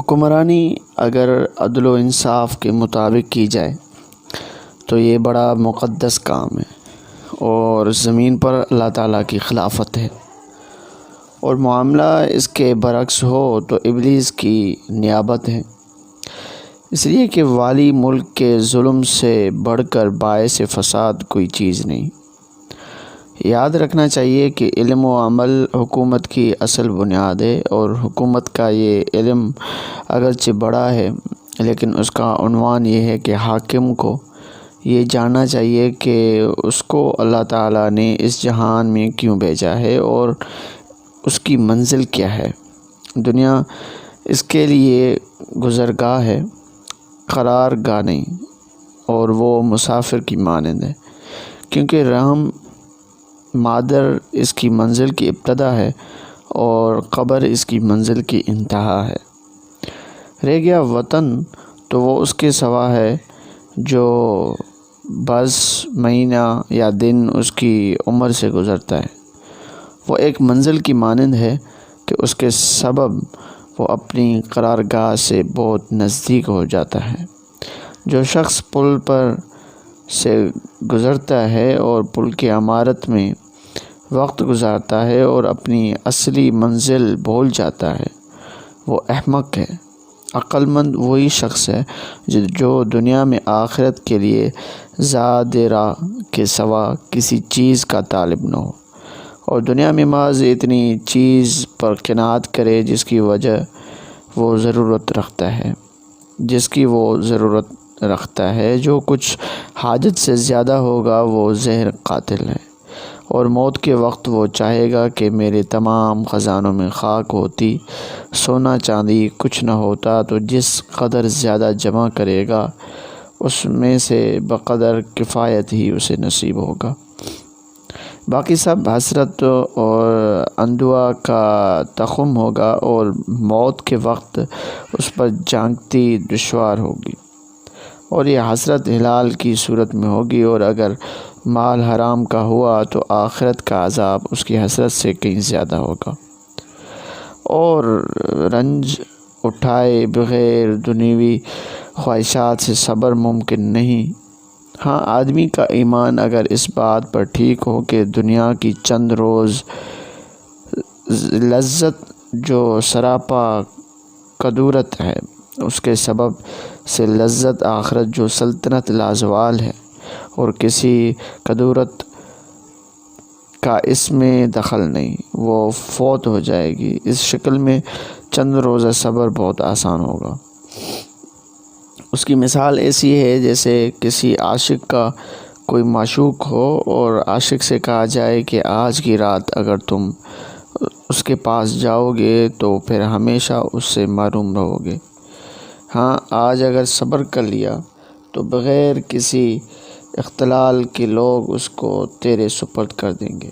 حکمرانی اگر عدل و انصاف کے مطابق کی جائے تو یہ بڑا مقدس کام ہے اور زمین پر اللہ تعالیٰ کی خلافت ہے، اور معاملہ اس کے برعکس ہو تو ابلیس کی نیابت ہے، اس لیے کہ والی ملک کے ظلم سے بڑھ کر باعث فساد کوئی چیز نہیں۔ یاد رکھنا چاہیے کہ علم و عمل حکومت کی اصل بنیاد ہے، اور حکومت کا یہ علم اگرچہ بڑا ہے لیکن اس کا عنوان یہ ہے کہ حاکم کو یہ جاننا چاہیے کہ اس کو اللہ تعالیٰ نے اس جہان میں کیوں بھیجا ہے اور اس کی منزل کیا ہے۔ دنیا اس کے لیے گزرگاہ ہے، قرار گاہ نہیں، اور وہ مسافر کی مانند ہے، کیونکہ رحم مادر اس کی منزل کی ابتدا ہے اور قبر اس کی منزل کی انتہا ہے۔ رہ گیا وطن تو وہ اس کے سوا ہے جو بس مہینہ یا دن اس کی عمر سے گزرتا ہے۔ وہ ایک منزل کی مانند ہے کہ اس کے سبب وہ اپنی قرارگاہ سے بہت نزدیک ہو جاتا ہے۔ جو شخص پل پر سے گزرتا ہے اور پل کی عمارت میں وقت گزارتا ہے اور اپنی اصلی منزل بھول جاتا ہے، وہ احمق ہے۔ عقل مند وہی شخص ہے جو دنیا میں آخرت کے لیے زاد راہ کے سوا کسی چیز کا طالب نہ ہو، اور دنیا میں محض اتنی چیز پر قناعت کرے جس کی وہ ضرورت رکھتا ہے۔ جو کچھ حاجت سے زیادہ ہوگا وہ زہر قاتل ہے، اور موت کے وقت وہ چاہے گا کہ میرے تمام خزانوں میں خاک ہوتی، سونا چاندی کچھ نہ ہوتا، تو جس قدر زیادہ جمع کرے گا اس میں سے بقدر کفایت ہی اسے نصیب ہوگا، باقی سب حسرت اور اندوہ کا تخم ہوگا، اور موت کے وقت اس پر جانکتی دشوار ہوگی، اور یہ حسرت ہلال کی صورت میں ہوگی، اور اگر مال حرام کا ہوا تو آخرت کا عذاب اس کی حسرت سے کہیں زیادہ ہوگا، اور رنج اٹھائے بغیر دنیوی خواہشات سے صبر ممکن نہیں۔ ہاں، آدمی کا ایمان اگر اس بات پر ٹھیک ہو کہ دنیا کی چند روز لذت جو سراپا کدورت ہے، اس کے سبب سے لذت آخرت جو سلطنت لازوال ہے، اور کسی کدورت کا اس میں دخل نہیں، وہ فوت ہو جائے گی، اس شکل میں چند روزہ صبر بہت آسان ہوگا۔ اس کی مثال ایسی ہے جیسے کسی عاشق کا کوئی معشوق ہو اور عاشق سے کہا جائے کہ آج کی رات اگر تم اس کے پاس جاؤ گے تو پھر ہمیشہ اس سے محروم رہو گے۔ ہاں، آج اگر صبر کر لیا تو بغیر کسی اختلال کے لوگ اس کو تیرے سپرد کر دیں گے۔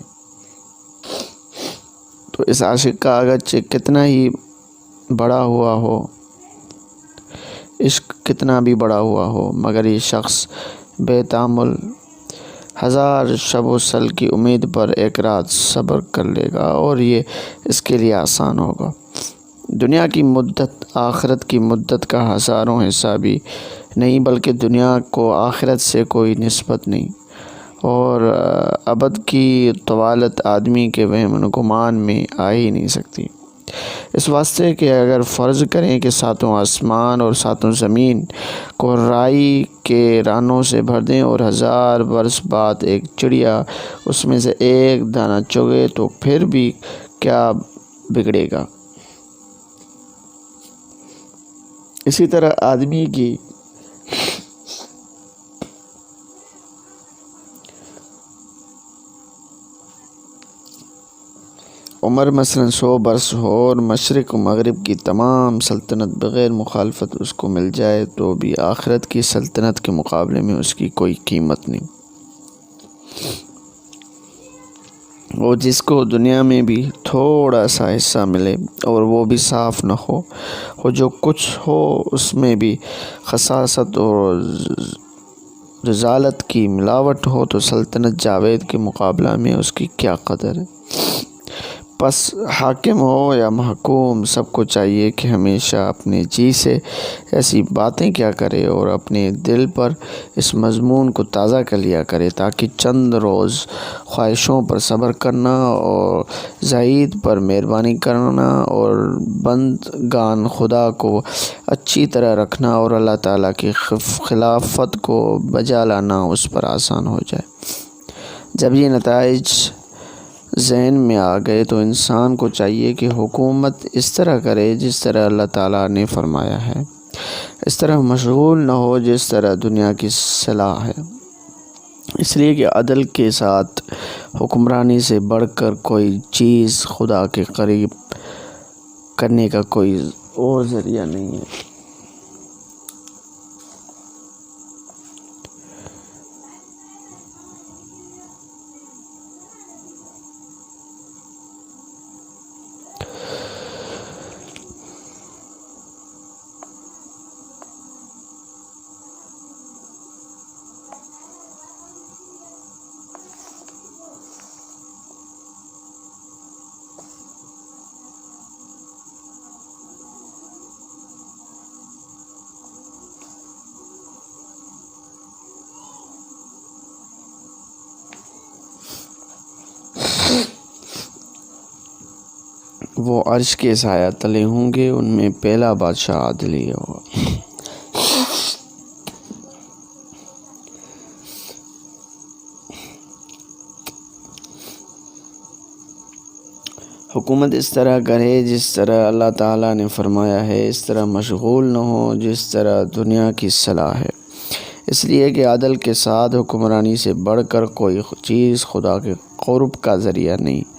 تو اس عاشق کا اگرچہ کتنا ہی بڑا ہوا ہو، عشق کتنا بھی بڑا ہوا ہو، مگر یہ شخص بے تامل 1000 شب و سل کی امید پر ایک رات صبر کر لے گا، اور یہ اس کے لیے آسان ہوگا۔ دنیا کی مدت آخرت کی مدت کا ہزاروں حصہ بھی نہیں، بلکہ دنیا کو آخرت سے کوئی نسبت نہیں، اور ابد کی طوالت آدمی کے وہم و گمان میں آ ہی نہیں سکتی۔ اس واسطے کہ اگر فرض کریں کہ 7 آسمان اور 7 زمین کو رائی کے رانوں سے بھر دیں، اور 1000 برس بعد ایک چڑیا اس میں سے ایک دانہ چگے تو پھر بھی کیا بگڑے گا؟ اسی طرح آدمی کی عمر مثلاً 100 برس ہو اور مشرق و مغرب کی تمام سلطنت بغیر مخالفت اس کو مل جائے تو بھی آخرت کی سلطنت کے مقابلے میں اس کی کوئی قیمت نہیں۔ وہ جس کو دنیا میں بھی تھوڑا سا حصہ ملے اور وہ بھی صاف نہ ہو، جو کچھ ہو اس میں بھی خساست اور رذالت کی ملاوٹ ہو، تو سلطنت جاوید کے مقابلہ میں اس کی کیا قدر ہے؟ پس حاکم ہو یا محکوم، سب کو چاہیے کہ ہمیشہ اپنے جی سے ایسی باتیں کیا کرے اور اپنے دل پر اس مضمون کو تازہ کر لیا کرے تاکہ چند روز خواہشوں پر صبر کرنا اور زائد پر مہربانی کرنا اور بندگان خدا کو اچھی طرح رکھنا اور اللہ تعالیٰ کی خلافت کو بجا لانا اس پر آسان ہو جائے۔ جب یہ نتائج ذہن میں آ گئے تو انسان کو چاہیے کہ حکومت اس طرح کرے جس طرح اللہ تعالیٰ نے فرمایا ہے، اس طرح مشغول نہ ہو جس طرح دنیا کی صلاح ہے، اس لیے کہ عدل کے ساتھ حکمرانی سے بڑھ کر کوئی چیز خدا کے قریب کرنے کا کوئی اور ذریعہ نہیں ہے۔ وہ عرش کے سایہ تلے ہوں گے، ان میں پہلا بادشاہ عادل ہی ہوگا۔ حکومت اس طرح کرے جس طرح اللہ تعالیٰ نے فرمایا ہے، اس طرح مشغول نہ ہو جس طرح دنیا کی صلاح ہے، اس لیے کہ عدل کے ساتھ حکمرانی سے بڑھ کر کوئی چیز خدا کے قرب کا ذریعہ نہیں۔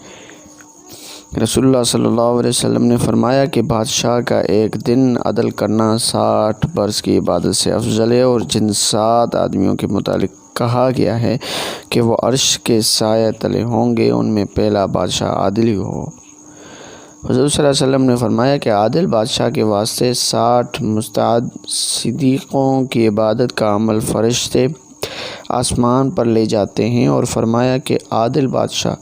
رسول اللہ صلی اللہ علیہ وسلم نے فرمایا کہ بادشاہ کا ایک دن عدل کرنا 60 برس کی عبادت سے افضل ہے، اور جن 7 آدمیوں کے متعلق کہا گیا ہے کہ وہ عرش کے سایہ تلے ہوں گے، ان میں پہلا بادشاہ عادل ہی ہو۔ حضور صلی اللہ علیہ وسلم نے فرمایا کہ عادل بادشاہ کے واسطے 60 مستعد صدیقوں کی عبادت کا عمل فرشتے آسمان پر لے جاتے ہیں، اور فرمایا کہ عادل بادشاہ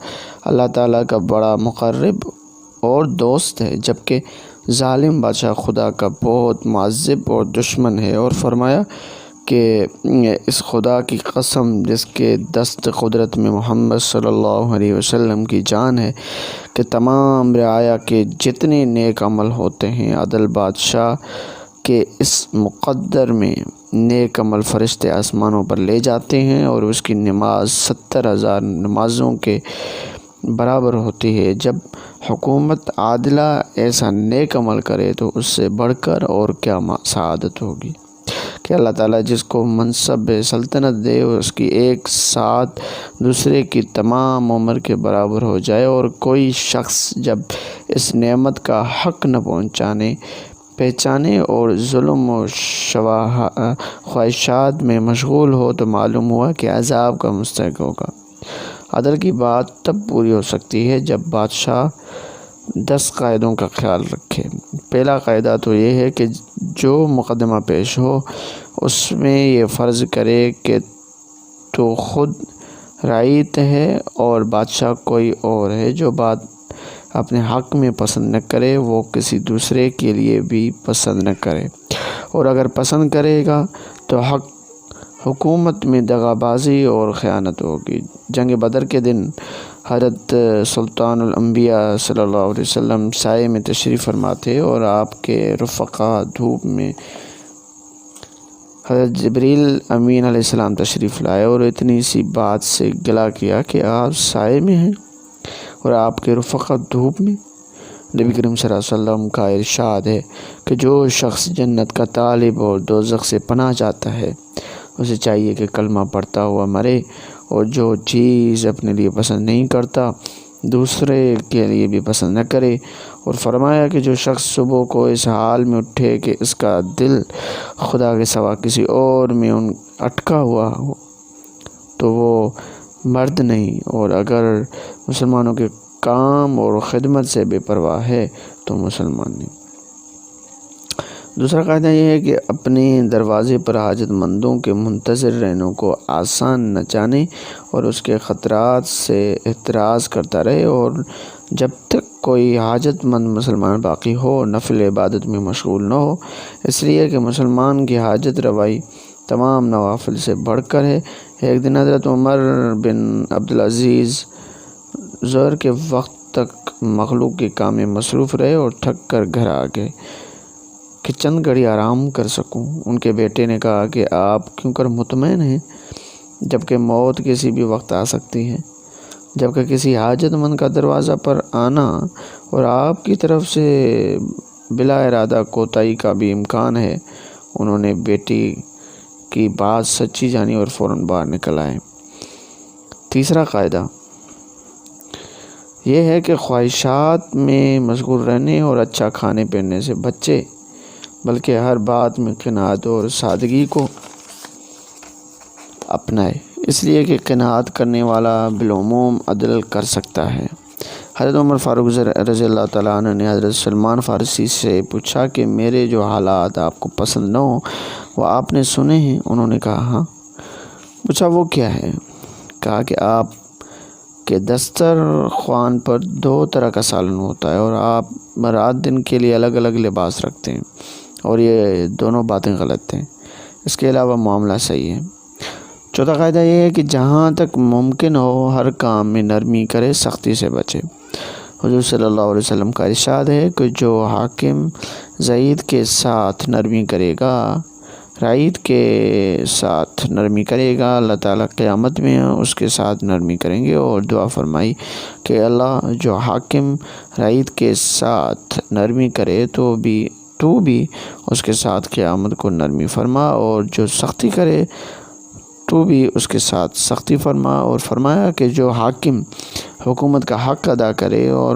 اللہ تعالیٰ کا بڑا مقرب اور دوست ہے، جبکہ ظالم بادشاہ خدا کا بہت معذب اور دشمن ہے، اور فرمایا کہ اس خدا کی قسم جس کے دست قدرت میں محمد صلی اللہ علیہ وسلم کی جان ہے کہ تمام رعایا کے جتنے نیک عمل ہوتے ہیں، عادل بادشاہ کے اس مقدر میں نیک عمل فرشتے آسمانوں پر لے جاتے ہیں، اور اس کی نماز 70,000 نمازوں کے برابر ہوتی ہے۔ جب حکومت عادلہ ایسا نیک عمل کرے تو اس سے بڑھ کر اور کیا سعادت ہوگی کہ اللہ تعالیٰ جس کو منصب سلطنت دے اس کی ایک ساتھ دوسرے کی تمام عمر کے برابر ہو جائے، اور کوئی شخص جب اس نعمت کا حق نہ پہچانے اور ظلم و خواہشات میں مشغول ہو تو معلوم ہوا کہ عذاب کا مستحق ہوگا۔ عدل کی بات تب پوری ہو سکتی ہے جب بادشاہ 10 قاعدوں کا خیال رکھے۔ پہلا قاعدہ تو یہ ہے کہ جو مقدمہ پیش ہو اس میں یہ فرض کرے کہ تو خود رعیت ہے اور بادشاہ کوئی اور ہے۔ جو بات اپنے حق میں پسند نہ کرے وہ کسی دوسرے کے لیے بھی پسند نہ کرے، اور اگر پسند کرے گا تو حکومت میں دغا بازی اور خیانت ہوگی۔ جنگ بدر کے دن حضرت سلطان الانبیاء صلی اللہ علیہ وسلم سائے میں تشریف فرما تھے، اور آپ کے رفقا دھوپ میں حضرت جبریل امین علیہ السلام تشریف لائے اور اتنی سی بات سے گلا کیا کہ آپ سائے میں ہیں اور آپ کے رفقا دھوپ میں۔ نبی کریم صلی اللہ علیہ وسلم کا ارشاد ہے کہ جو شخص جنت کا طالب اور دوزخ سے پناہ چاہتا ہے اسے چاہیے کہ کلمہ پڑھتا ہوا مرے، اور جو چیز اپنے لیے پسند نہیں کرتا دوسرے کے لیے بھی پسند نہ کرے، اور فرمایا کہ جو شخص صبح کو اس حال میں اٹھے کہ اس کا دل خدا کے سوا کسی اور میں اٹکا ہوا ہو تو وہ مرد نہیں، اور اگر مسلمانوں کے کام اور خدمت سے بے پرواہ ہے تو مسلمان نہیں۔ دوسرا قاعدہ یہ ہے کہ اپنے دروازے پر حاجت مندوں کے منتظر رہنے کو آسان نہ جانے اور اس کے خطرات سے احتراز کرتا رہے، اور جب تک کوئی حاجت مند مسلمان باقی ہو نفل عبادت میں مشغول نہ ہو، اس لیے کہ مسلمان کی حاجت روائی تمام نوافل سے بڑھ کر ہے۔ ایک دن حضرت عمر بن عبدالعزیز ظہر کے وقت تک مخلوق کے کام میں مصروف رہے اور تھک کر گھر آ گئے کہ چند گھڑی آرام کر سکوں۔ ان کے بیٹے نے کہا کہ آپ کیوں کر مطمئن ہیں، جبکہ موت کسی بھی وقت آ سکتی ہے، جبکہ کسی حاجت مند کا دروازہ پر آنا اور آپ کی طرف سے بلا ارادہ کوتاہی کا بھی امکان ہے۔ انہوں نے بیٹی کی بات سچی جانی اور فوراً باہر نکل آئے۔ تیسرا قاعدہ یہ ہے کہ خواہشات میں مشغول رہنے اور اچھا کھانے پینے سے بچے، بلکہ ہر بات میں قناعت اور سادگی کو اپنائے، اس لیے کہ قناعت کرنے والا بالعموم عدل کر سکتا ہے۔ حضرت عمر فاروق رضی اللہ تعالیٰ عنہ نے حضرت سلمان فارسی سے پوچھا کہ میرے جو حالات آپ کو پسند نہ ہوں وہ آپ نے سنے ہیں؟ انہوں نے کہا ہاں۔ پوچھا وہ کیا ہے؟ کہا کہ آپ کے دسترخوان پر 2 طرح کا سالن ہوتا ہے اور آپ رات دن کے لیے الگ الگ لباس رکھتے ہیں، اور یہ دونوں باتیں غلط ہیں، اس کے علاوہ معاملہ صحیح ہے۔ چوتھا قاعدہ یہ ہے کہ جہاں تک ممکن ہو ہر کام میں نرمی کرے، سختی سے بچے۔ حضور صلی اللہ علیہ وسلم کا ارشاد ہے کہ جو حاکم ضعیف کے ساتھ نرمی کرے گا، رعیت کے ساتھ نرمی کرے گا، اللہ تعالیٰ قیامت میں اس کے ساتھ نرمی کریں گے، اور دعا فرمائی کہ اللہ جو حاکم رعیت کے ساتھ نرمی کرے تو بھی اس کے ساتھ قیامت کو نرمی فرما، اور جو سختی کرے تو بھی اس کے ساتھ سختی فرما۔ اور فرمایا کہ جو حاکم حکومت کا حق ادا کرے، اور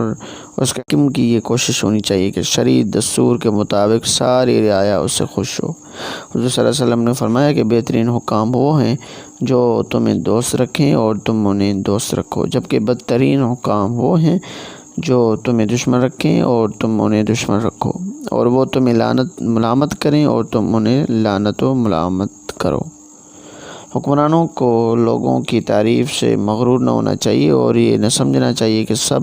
اس کے حاکم کی یہ کوشش ہونی چاہیے کہ شرعی دستور کے مطابق ساری رعایا اس سے خوش ہو۔ حضور صلی اللہ علیہ وسلم نے فرمایا کہ بہترین حکام وہ ہیں جو تمہیں دوست رکھیں اور تم انہیں دوست رکھو، جبکہ بدترین حکام وہ ہیں جو تمہیں دشمن رکھیں اور تم انہیں دشمن رکھو، اور وہ تمہیں ملامت کریں اور تم انہیں لعنت و ملامت کرو۔ حکمرانوں کو لوگوں کی تعریف سے مغرور نہ ہونا چاہیے اور یہ نہ سمجھنا چاہیے کہ سب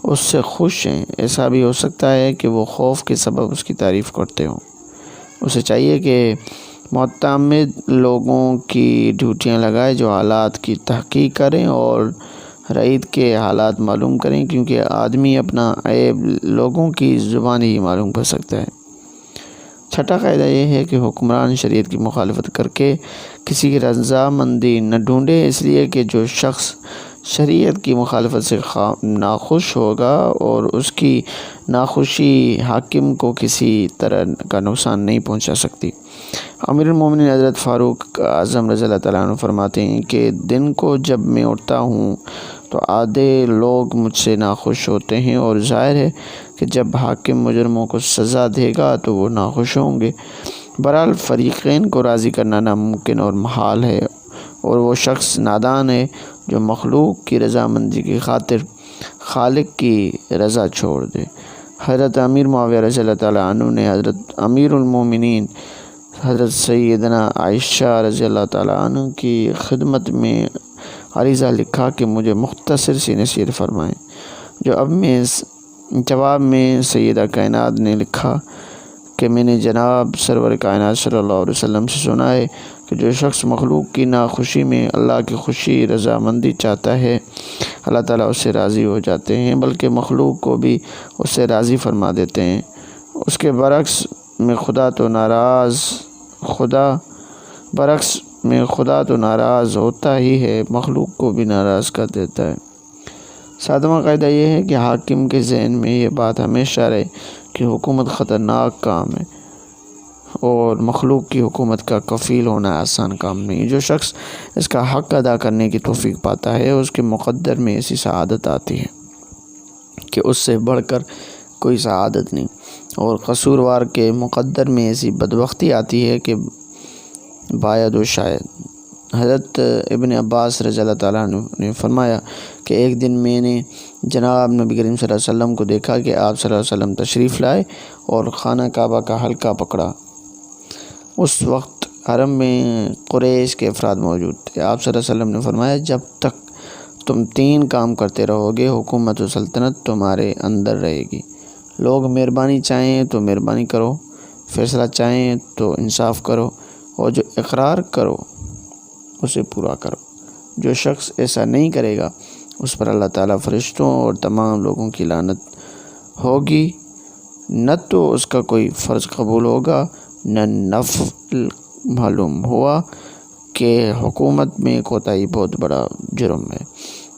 اس سے خوش ہیں۔ ایسا بھی ہو سکتا ہے کہ وہ خوف کے سبب اس کی تعریف کرتے ہوں۔ اسے چاہیے کہ معتمد لوگوں کی ڈیوٹیاں لگائے جو حالات کی تحقیق کریں اور رعیت کے حالات معلوم کریں، کیونکہ آدمی اپنا عیب لوگوں کی زبان ہی معلوم کر سکتا ہے۔ چھٹا قاعدہ یہ ہے کہ حکمران شریعت کی مخالفت کر کے کسی کی رضامندی نہ ڈھونڈے، اس لیے کہ جو شخص شریعت کی مخالفت سے ناخوش ہوگا اور اس کی ناخوشی حاکم کو کسی طرح کا نقصان نہیں پہنچا سکتی۔ امیر المومنین حضرت فاروق اعظم رضی اللہ تعالیٰ عنہ فرماتے ہیں کہ دن کو جب میں اٹھتا ہوں تو آدھے لوگ مجھ سے ناخوش ہوتے ہیں، اور ظاہر ہے کہ جب حاکم مجرموں کو سزا دے گا تو وہ ناخوش ہوں گے۔ بہرحال فریقین کو راضی کرنا ناممکن اور محال ہے، اور وہ شخص نادان ہے جو مخلوق کی رضامندی کی خاطر خالق کی رضا چھوڑ دے۔ حضرت امیر معاویہ رضی اللہ تعالیٰ عنہ نے حضرت امیر المومنین حضرت سیدنا عائشہ رضی اللہ تعالیٰ عنہ کی خدمت میں عریضہ لکھا کہ مجھے مختصر سی نصیحت فرمائیں۔ جواب میں سیدہ کائنات نے لکھا کہ میں نے جناب سرور کائنات صلی اللہ علیہ وسلم سے سنا ہے کہ جو شخص مخلوق کی ناخوشی میں اللہ کی خوشی رضامندی چاہتا ہے، اللہ تعالیٰ اس سے راضی ہو جاتے ہیں، بلکہ مخلوق کو بھی اس سے راضی فرما دیتے ہیں۔ اس کے برعکس میں خدا تو ناراض ہوتا ہی ہے، مخلوق کو بھی ناراض کر دیتا ہے۔ ساتواں قاعدہ یہ ہے کہ حاکم کے ذہن میں یہ بات ہمیشہ رہے کہ حکومت خطرناک کام ہے اور مخلوق کی حکومت کا کفیل ہونا آسان کام نہیں۔ جو شخص اس کا حق ادا کرنے کی توفیق پاتا ہے، اس کے مقدر میں ایسی سعادت آتی ہے کہ اس سے بڑھ کر کوئی سعادت نہیں، اور قصوروار کے مقدر میں ایسی بدبختی آتی ہے کہ باید و شاید۔ حضرت ابن عباس رضی اللہ تعالیٰ عنہ نے فرمایا کہ ایک دن میں نے جناب نبی کریم صلی اللہ علیہ وسلم کو دیکھا کہ آپ صلی اللہ علیہ وسلم تشریف لائے اور خانہ کعبہ کا حلقہ پکڑا۔ اس وقت حرم میں قریش کے افراد موجود تھے۔ آپ صلی اللہ علیہ وسلم نے فرمایا جب تک تم 3 کام کرتے رہو گے، حکومت و سلطنت تمہارے اندر رہے گی۔ لوگ مہربانی چاہیں تو مہربانی کرو، فیصلہ چاہیں تو انصاف کرو، اور جو اقرار کرو اسے پورا کرو۔ جو شخص ایسا نہیں کرے گا اس پر اللہ تعالیٰ، فرشتوں اور تمام لوگوں کی لعنت ہوگی۔ نہ تو اس کا کوئی فرض قبول ہوگا نہ نفل معلوم ہوا کہ حکومت میں کوتاہی بہت بڑا جرم ہے۔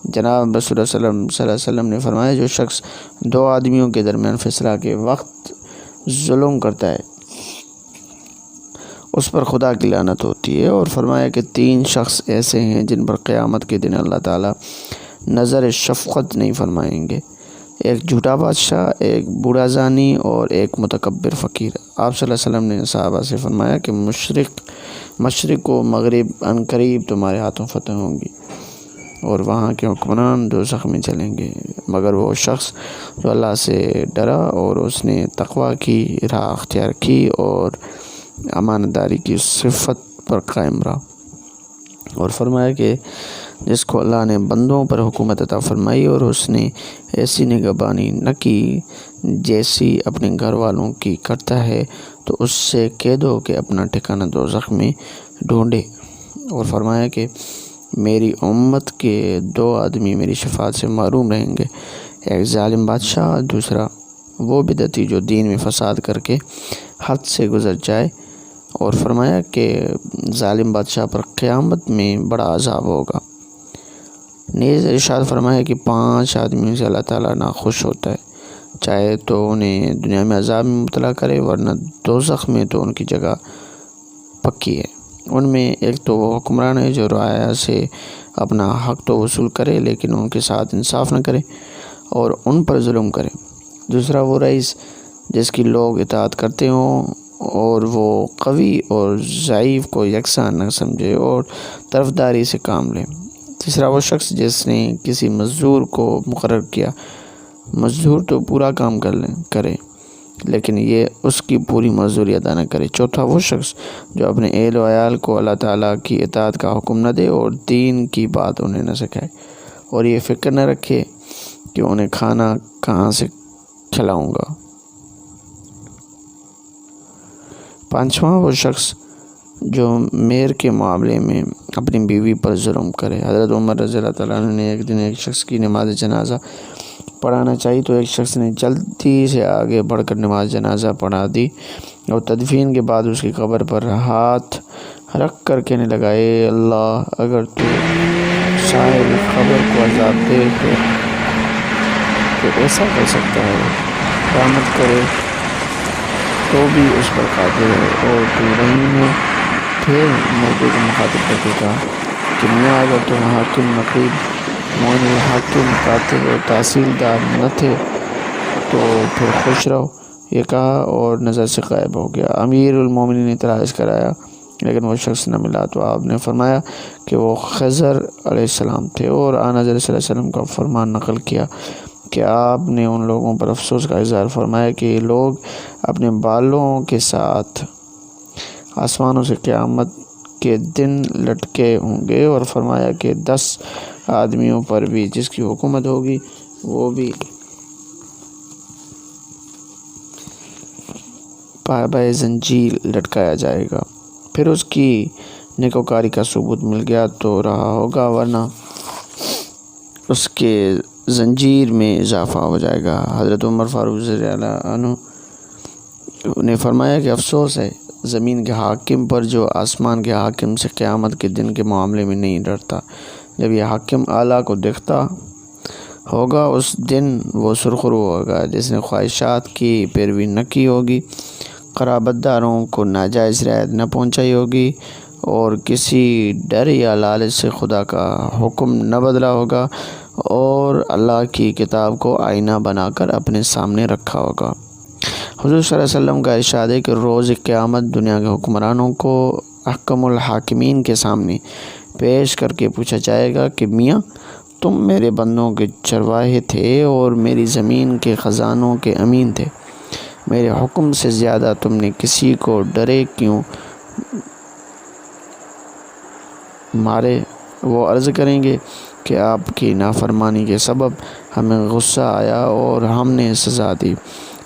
جناب رسول اللہ صلی اللہ علیہ وسلم نے فرمایا، جو شخص 2 آدمیوں کے درمیان فیصلہ کے وقت ظلم کرتا ہے اس پر خدا کی لعنت ہوتی ہے، اور فرمایا کہ 3 شخص ایسے ہیں جن پر قیامت کے دن اللہ تعالیٰ نظر شفقت نہیں فرمائیں گے، ایک جھوٹا بادشاہ، ایک بوڑھا زانی، اور ایک متکبر فقیر۔ آپ صلی اللہ علیہ وسلم نے صحابہ سے فرمایا کہ مشرق و مغرب عنقریب تمہارے ہاتھوں فتح ہوں گی، اور وہاں کے حکمران دوزخ میں چلیں گے، مگر وہ شخص جو اللہ سے ڈرا اور اس نے تقوی کی راہ اختیار کی اور امانت داری کی صفت پر قائم رہا۔ اور فرمایا کہ جس کو اللہ نے بندوں پر حکومت عطا فرمائی اور اس نے ایسی نگہبانی نہ کی جیسی اپنے گھر والوں کی کرتا ہے، تو اس سے کہہ دو کہ اپنا ٹھکانہ دوزخ میں ڈھونڈے۔ اور فرمایا کہ میری امت کے 2 آدمی میری شفاعت سے محروم رہیں گے، ایک ظالم بادشاہ، دوسرا وہ بدعتی جو دین میں فساد کر کے حد سے گزر جائے۔ اور فرمایا کہ ظالم بادشاہ پر قیامت میں بڑا عذاب ہوگا۔ نیز ارشاد فرمایا کہ 5 آدمیوں سے اللہ تعالیٰ ناخوش ہوتا ہے، چاہے تو انہیں دنیا میں عذاب میں مبتلا کرے، ورنہ دوزخ میں تو ان کی جگہ پکی ہے۔ ان میں ایک تو وہ حکمران ہے جو رعایا سے اپنا حق تو وصول کرے لیکن ان کے ساتھ انصاف نہ کرے اور ان پر ظلم کرے۔ دوسرا وہ رئیس جس کی لوگ اطاعت کرتے ہوں اور وہ قوی اور ضعیف کو یکساں نہ سمجھے اور طرفداری سے کام لے۔ تیسرا وہ شخص جس نے کسی مزدور کو مقرر کیا، مزدور تو پورا کام کرے لیکن یہ اس کی پوری مزدوری ادا نہ کرے۔ چوتھا وہ شخص جو اپنے اہل و عیال کو اللہ تعالیٰ کی اطاعت کا حکم نہ دے اور دین کی بات انہیں نہ سکھائے، اور یہ فکر نہ رکھے کہ انہیں کھانا کہاں سے کھلاؤں گا۔ پانچواں وہ شخص جو مہر کے معاملے میں اپنی بیوی پر ظلم کرے۔ حضرت عمر رضی اللہ تعالیٰ عنہ نے ایک دن ایک شخص کی نماز جنازہ پڑھانا چاہی تو ایک شخص نے جلدی سے آگے بڑھ کر نماز جنازہ پڑھا دی اور تدفین کے بعد اس کی قبر پر ہاتھ رکھ کر کہنے لگا، اے اللہ، اگر تو صاحب قبر کو عذاب دے تو ایسا کر سکتا ہے، رحمت کرے تو بھی اس پر قادر ہے، اور تو رحیم ہے۔ پھر مردے کو مخاطب کر کے کہا کہ میاں، اگر تم حاکم، نقیب، معین الحاکم، کاتب اور تحصیلدار نہ تھے تو پھر خوش رہو، یہ کہا اور نظر سے غائب ہو گیا۔ امیر المومنین نے تلاش کرایا لیکن وہ شخص نہ ملا تو آپ نے فرمایا کہ وہ خضر علیہ السلام تھے، اور آن حضرت صلی اللہ علیہ وسلم کا فرمان نقل کیا کہ آپ نے ان لوگوں پر افسوس کا اظہار فرمایا کہ یہ لوگ اپنے بالوں کے ساتھ آسمانوں سے قیامت کے دن لٹکے ہوں گے، اور فرمایا کہ 10 آدمیوں پر بھی جس کی حکومت ہوگی وہ بھی پائے زنجیر لٹکایا جائے گا۔ پھر اس کی نیکوکاری کا ثبوت مل گیا تو رہا ہوگا، ورنہ اس کے زنجیر میں اضافہ ہو جائے گا۔ حضرت عمر فاروق رضی اللہ عنہ نے فرمایا کہ افسوس ہے زمین کے حاکم پر جو آسمان کے حاکم سے قیامت کے دن کے معاملے میں نہیں ڈرتا۔ جب یہ حاکم اعلیٰ کو دیکھتا ہوگا اس دن وہ سرخرو ہوگا جس نے خواہشات کی پیروی نہ کی ہوگی، قرابت داروں کو ناجائز رعایت نہ پہنچائی ہوگی، اور کسی ڈر یا لالچ سے خدا کا حکم نہ بدلا ہوگا، اور اللہ کی کتاب کو آئینہ بنا کر اپنے سامنے رکھا ہوگا۔ حضور صلی اللہ علیہ وسلم کا ارشاد ہے کہ روز قیامت دنیا کے حکمرانوں کو احکم الحاکمین کے سامنے پیش کر کے پوچھا جائے گا کہ میاں، تم میرے بندوں کے چرواہے تھے اور میری زمین کے خزانوں کے امین تھے، میرے حکم سے زیادہ تم نے کسی کو ڈرے کیوں مارے؟ وہ عرض کریں گے کہ آپ کی نافرمانی کے سبب ہمیں غصہ آیا اور ہم نے سزا دی۔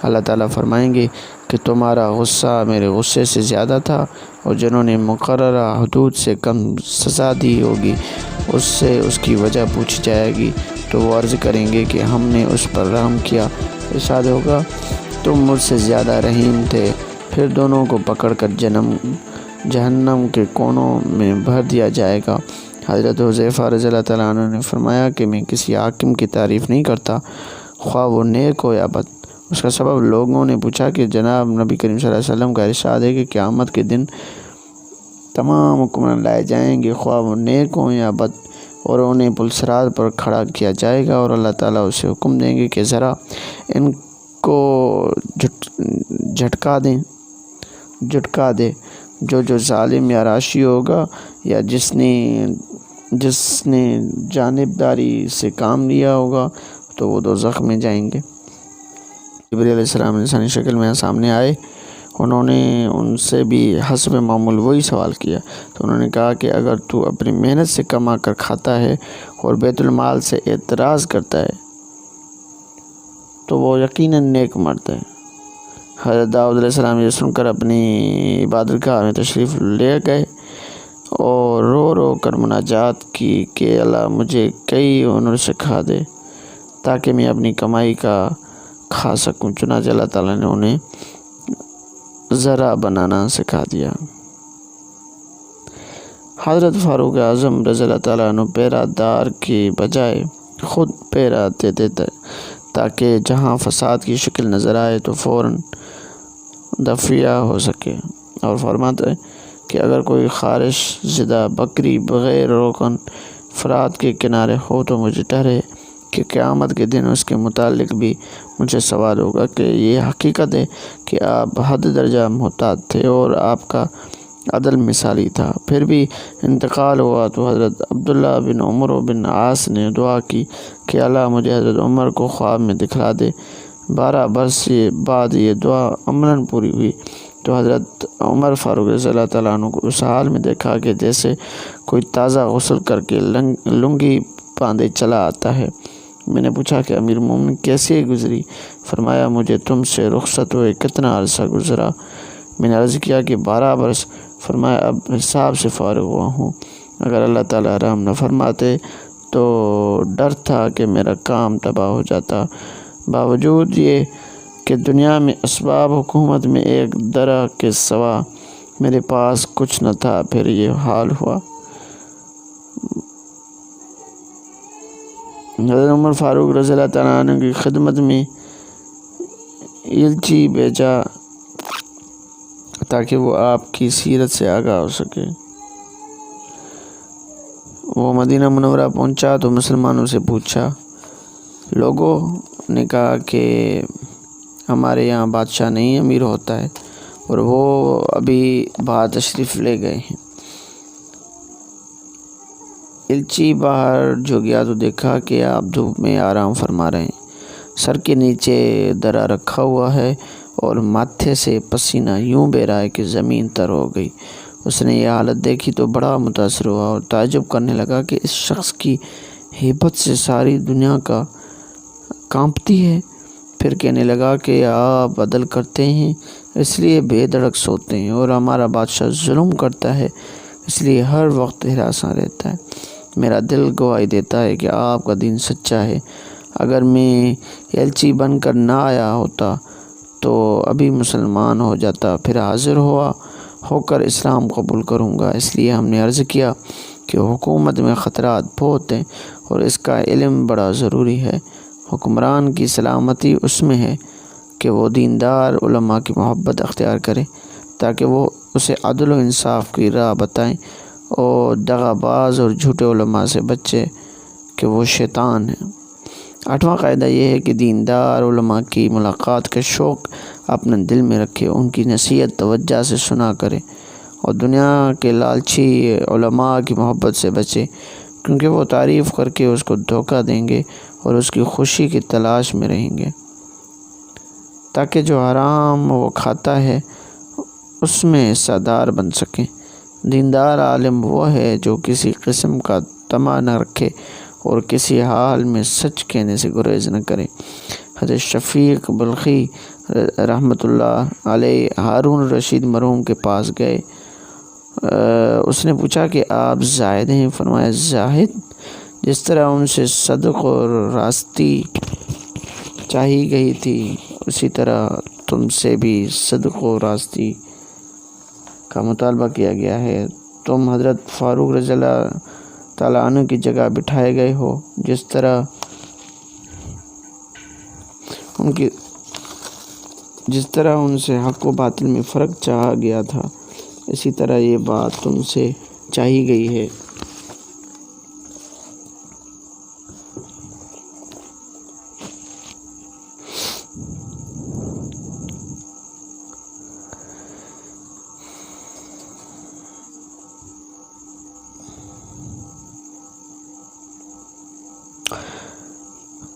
اللہ تعالیٰ فرمائیں گے کہ تمہارا غصہ میرے غصے سے زیادہ تھا، اور جنہوں نے مقررہ حدود سے کم سزا دی ہوگی اس سے اس کی وجہ پوچھی جائے گی، تو وہ عرض کریں گے کہ ہم نے اس پر رحم کیا۔ ارشاد ہوگا تم مجھ سے زیادہ رحیم تھے۔ پھر دونوں کو پکڑ کر جہنم کے کونوں میں بھر دیا جائے گا۔ حضرت حذیفہ رضی اللہ تعالیٰ عنہ نے فرمایا کہ میں کسی حاکم کی تعریف نہیں کرتا، خواہ وہ نیک ہو یا بد۔ اس کا سبب لوگوں نے پوچھا کہ جناب نبی کریم صلی اللہ علیہ وسلم کا ارشاد ہے کہ قیامت کے دن تمام حکمران لائے جائیں گے، خواہ وہ نیک ہوں یا بد، اور انہیں پلسرات پر کھڑا کیا جائے گا، اور اللہ تعالیٰ اسے حکم دیں گے کہ ذرا ان کو جھٹکا دے۔ جو ظالم یا راشی ہوگا یا جس نے جانبداری سے کام لیا ہوگا تو وہ دوزخ میں جائیں گے۔ جبریل علیہ السلام انسانی شکل میں سامنے آئے، انہوں نے ان سے بھی حسب معمول وہی سوال کیا، تو انہوں نے کہا کہ اگر تو اپنی محنت سے کما کر کھاتا ہے اور بیت المال سے اعتراض کرتا ہے تو وہ یقیناً نیک مرد ہے۔ حضرت داؤد علیہ السلام یہ سن کر اپنی عبادت گاہ میں تشریف لے گئے اور رو رو کر مناجات کی کہ اللہ مجھے کئی ہنر سکھا دے تاکہ میں اپنی کمائی کا کھا سکوں۔ چنانچہ اللہ تعالیٰ نے انہیں ذرا بنانا سکھا دیا۔ حضرت فاروق اعظم رضی اللہ تعالیٰ عنہ پیرا دار کی بجائے خود پیرا دیتے تھے تاکہ جہاں فساد کی شکل نظر آئے تو فوراً دفیع ہو سکے، اور فرماتے کہ اگر کوئی خارش زدہ بکری بغیر روکن فرات کے کنارے ہو تو مجھے ڈر ہے کہ قیامت کے دن اس کے متعلق بھی مجھے سوال ہوگا کہ یہ حقیقت ہے کہ آپ حد درجہ محتاط تھے اور آپ کا عدل مثالی تھا۔ پھر بھی انتقال ہوا تو حضرت عبداللہ بن عمر بن عاص نے دعا کی کہ اللہ مجھے حضرت عمر کو خواب میں دکھلا دے۔ 12 برس کے بعد یہ دعا عملاً پوری ہوئی تو حضرت عمر فاروق رضی اللہ تعالیٰ عنہ کو اس حال میں دیکھا کہ جیسے کوئی تازہ غسل کر کے لنگی باندھے چلا آتا ہے۔ میں نے پوچھا کہ امیر مومن کیسے گزری؟ فرمایا مجھے تم سے رخصت ہوئے کتنا عرصہ گزرا؟ میں نے عرض کیا کہ 12 برس۔ فرمایا اب حساب سے فارغ ہوا ہوں، اگر اللہ تعالیٰ رحم نہ فرماتے تو ڈر تھا کہ میرا کام تباہ ہو جاتا۔ باوجود یہ کہ دنیا میں اسباب حکومت میں ایک درہ کے سوا میرے پاس کچھ نہ تھا، پھر یہ حال ہوا۔ حضرت عمر فاروق رضی اللہ تعالیٰ عنہ کی خدمت میں ایلچی بھیجا تاکہ وہ آپ کی سیرت سے آگاہ ہو سکے۔ وہ مدینہ منورہ پہنچا تو مسلمانوں سے پوچھا۔ لوگوں نے کہا کہ ہمارے یہاں بادشاہ نہیں امیر ہوتا ہے، اور وہ ابھی باہر تشریف لے گئے ہیں۔ ایلچی باہر جو گیا تو دیکھا کہ آپ دھوپ میں آرام فرما رہے ہیں، سر کے نیچے درہ رکھا ہوا ہے اور ماتھے سے پسینہ یوں بہہ رہا ہے کہ زمین تر ہو گئی۔ اس نے یہ حالت دیکھی تو بڑا متاثر ہوا اور تعجب کرنے لگا کہ اس شخص کی ہیبت سے ساری دنیا کا کانپتی ہے۔ پھر کہنے لگا کہ آپ عدل کرتے ہیں اس لیے بے دھڑک سوتے ہیں، اور ہمارا بادشاہ ظلم کرتا ہے اس لیے ہر وقت ہراساں رہتا ہے۔ میرا دل گواہی دیتا ہے کہ آپ کا دین سچا ہے۔ اگر میں ایلچی بن کر نہ آیا ہوتا تو ابھی مسلمان ہو جاتا، پھر حاضر ہو کر اسلام قبول کروں گا۔ اس لیے ہم نے عرض کیا کہ حکومت میں خطرات بہت ہیں اور اس کا علم بڑا ضروری ہے۔ حکمران کی سلامتی اس میں ہے کہ وہ دیندار علماء کی محبت اختیار کرے تاکہ وہ اسے عدل و انصاف کی راہ بتائیں، اور دغا باز اور جھوٹے علماء سے بچے کہ وہ شیطان ہیں۔ 8واں قاعدہ یہ ہے کہ دیندار علماء کی ملاقات کا شوق اپنے دل میں رکھے، ان کی نصیحت توجہ سے سنا کرے، اور دنیا کے لالچی علماء کی محبت سے بچے، کیونکہ وہ تعریف کر کے اس کو دھوکہ دیں گے اور اس کی خوشی کی تلاش میں رہیں گے، تاکہ جو حرام وہ کھاتا ہے اس میں حصہ دار بن سکیں۔ دیندار عالم وہ ہے جو کسی قسم کا طمع نہ رکھے اور کسی حال میں سچ کہنے سے گریز نہ کرے۔ حضرت شفیق بلخی رحمۃ اللہ علیہ ہارون رشید مرحوم کے پاس گئے۔ اس نے پوچھا کہ آپ زاہد ہیں؟ فرمایا زاہد؟ جس طرح ان سے صدق اور راستی چاہی گئی تھی اسی طرح تم سے بھی صدق و راستی کا مطالبہ کیا گیا ہے۔ تم حضرت فاروق رضی اللہ تعالیٰ عنہ کی جگہ بٹھائے گئے ہو۔ جس طرح ان سے حق و باطل میں فرق چاہا گیا تھا اسی طرح یہ بات تم سے چاہی گئی ہے۔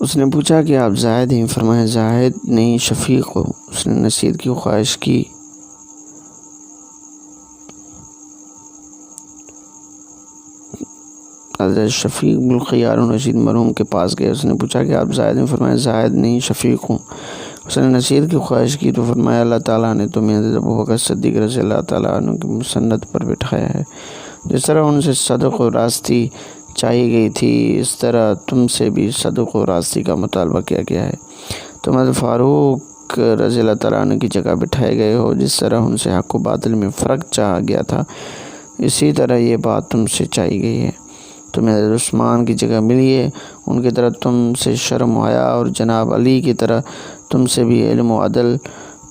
اس نے پوچھا کہ آپ زاہد ہیں؟ فرمایا زاہد نہیں شفیق ہو۔ اس نے نصیحت کی خواہش کی۔ حضرت شفیق بلخی ہارون رشید مرحوم کے پاس گئے۔ اس نے پوچھا کہ آپ زاہد ہیں؟ فرمایا زاہد نہیں شفیق ہوں۔ اس نے نصیحت کی خواہش کی تو فرمایا اللہ تعالیٰ نے تمہیں حضرت ابوبکر صدیق رضی اللہ تعالیٰ عنہ کی مسند پر بٹھایا ہے۔ جس طرح ان سے صدق و راستی چاہی گئی تھی اس طرح تم سے بھی صدق و راستی کا مطالبہ کیا گیا ہے۔ تم حضرت فاروق رضی اللہ تعالیٰ عنہ کی جگہ بٹھائے گئے ہو۔ جس طرح ان سے حق و باطل میں فرق چاہا گیا تھا اسی طرح یہ بات تم سے چاہی گئی ہے۔ تمہیں حضرت عثمان کی جگہ ملی ہے۔ ان کی طرح تم سے شرم و حیا اور جناب علی کی طرح تم سے بھی علم و عدل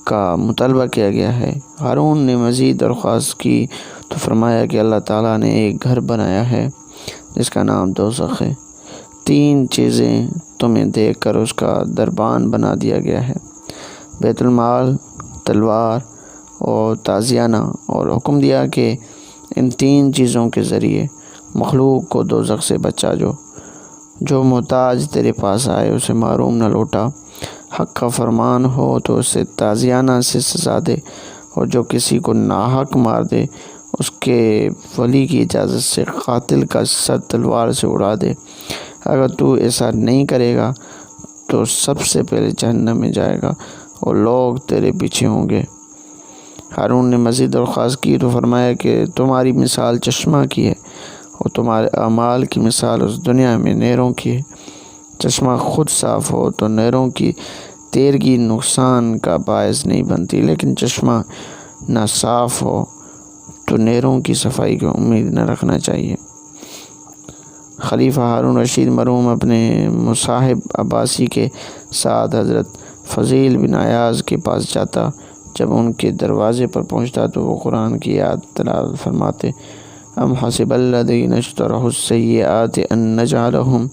کا مطالبہ کیا گیا ہے۔ ہارون نے مزید درخواست کی تو فرمایا کہ اللہ تعالیٰ نے ایک گھر بنایا ہے جس کا نام دوزخ ہے۔ 3 چیزیں تمہیں دیکھ کر اس کا دربان بنا دیا گیا ہے: بیت المال، تلوار اور تازیانہ، اور حکم دیا کہ ان 3 چیزوں کے ذریعے مخلوق کو دوزخ سے بچا جو محتاج تیرے پاس آئے اسے محروم نہ لوٹا، حق کا فرمان ہو تو اسے تازیانہ سے سزا دے، اور جو کسی کو ناحق مار دے اس کے ولی کی اجازت سے قاتل کا سر تلوار سے اڑا دے۔ اگر تو ایسا نہیں کرے گا تو سب سے پہلے جہنم میں جائے گا اور لوگ تیرے پیچھے ہوں گے۔ ہارون نے مزید درخواست کی تو فرمایا کہ تمہاری مثال چشمہ کی ہے اور تمہارے اعمال کی مثال اس دنیا میں نہروں کی ہے۔ چشمہ خود صاف ہو تو نہروں کی تیرگی نقصان کا باعث نہیں بنتی، لیکن چشمہ نہ صاف ہو تو نہروں کی صفائی کی امید نہ رکھنا چاہیے۔ خلیفہ ہارون رشید مرحوم اپنے مصاحب عباسی کے ساتھ حضرت فضیل بن عیاض کے پاس جاتا۔ جب ان کے دروازے پر پہنچتا تو وہ قرآن کی آیات تلاوت فرماتے: ام حسب الذین اجترحوا السیئات ان نجعلہم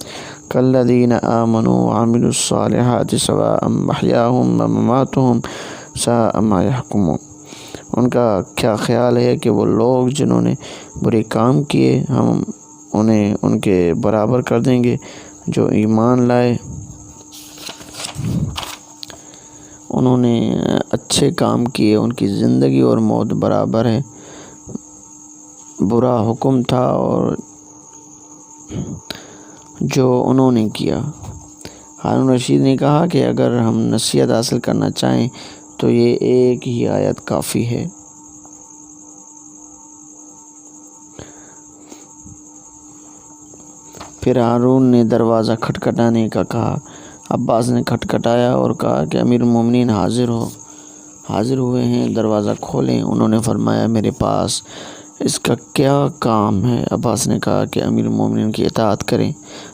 کالذین آمنوا وعملوا الصالحات سواء محیاہم ومماتہم ساء ما یحکمون۔ ان کا کیا خیال ہے کہ وہ لوگ جنہوں نے برے کام کیے ہم انہیں ان کے برابر کر دیں گے، جو ایمان لائے انہوں نے اچھے کام کیے ان کی زندگی اور موت برابر ہے۔ برا حکم تھا اور جو انہوں نے کیا۔ ہارون رشید نے کہا کہ اگر ہم نصیحت حاصل کرنا چاہیں تو یہ ایک ہی آیت کافی ہے۔ پھر ہارون نے دروازہ کھٹکھٹانے کا کہا۔ عباس نے کھٹکھٹایا اور کہا کہ امیر المومنین حاضر ہوئے ہیں، دروازہ کھولیں۔ انہوں نے فرمایا میرے پاس اس کا کیا کام ہے؟ عباس نے کہا کہ امیر المومنین کی اطاعت کریں۔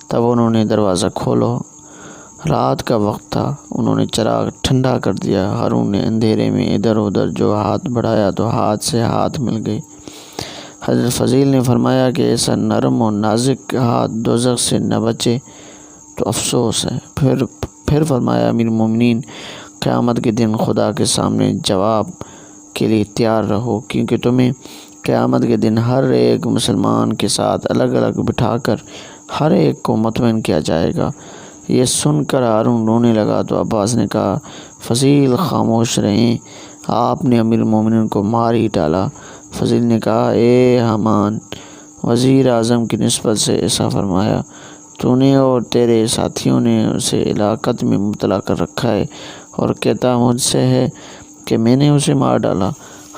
تب انہوں نے دروازہ کھولو۔ رات کا وقت تھا، انہوں نے چراغ ٹھنڈا کر دیا۔ ہارون نے اندھیرے میں ادھر ادھر جو ہاتھ بڑھایا تو ہاتھ سے ہاتھ مل گئے۔ حضرت فضیل نے فرمایا کہ ایسا نرم اور نازک ہاتھ دوزخ سے نہ بچے تو افسوس ہے۔ پھر فرمایا امیر المومنین قیامت کے دن خدا کے سامنے جواب کے لیے تیار رہو، کیونکہ تمہیں قیامت کے دن ہر ایک مسلمان کے ساتھ الگ الگ بٹھا کر ہر ایک کو مطمئن کیا جائے گا۔ یہ سن کر ہارون رونے لگا تو عباس نے کہا فضیل خاموش رہیں، آپ نے امیر المومنین کو مار ہی ڈالا۔ فضیل نے کہا اے حامان، وزیر اعظم کی نسبت سے ایسا فرمایا۔ تو نے اور تیرے ساتھیوں نے اسے ہلاکت میں مبتلا کر رکھا ہے، اور کہتا مجھ سے ہے کہ میں نے اسے مار ڈالا۔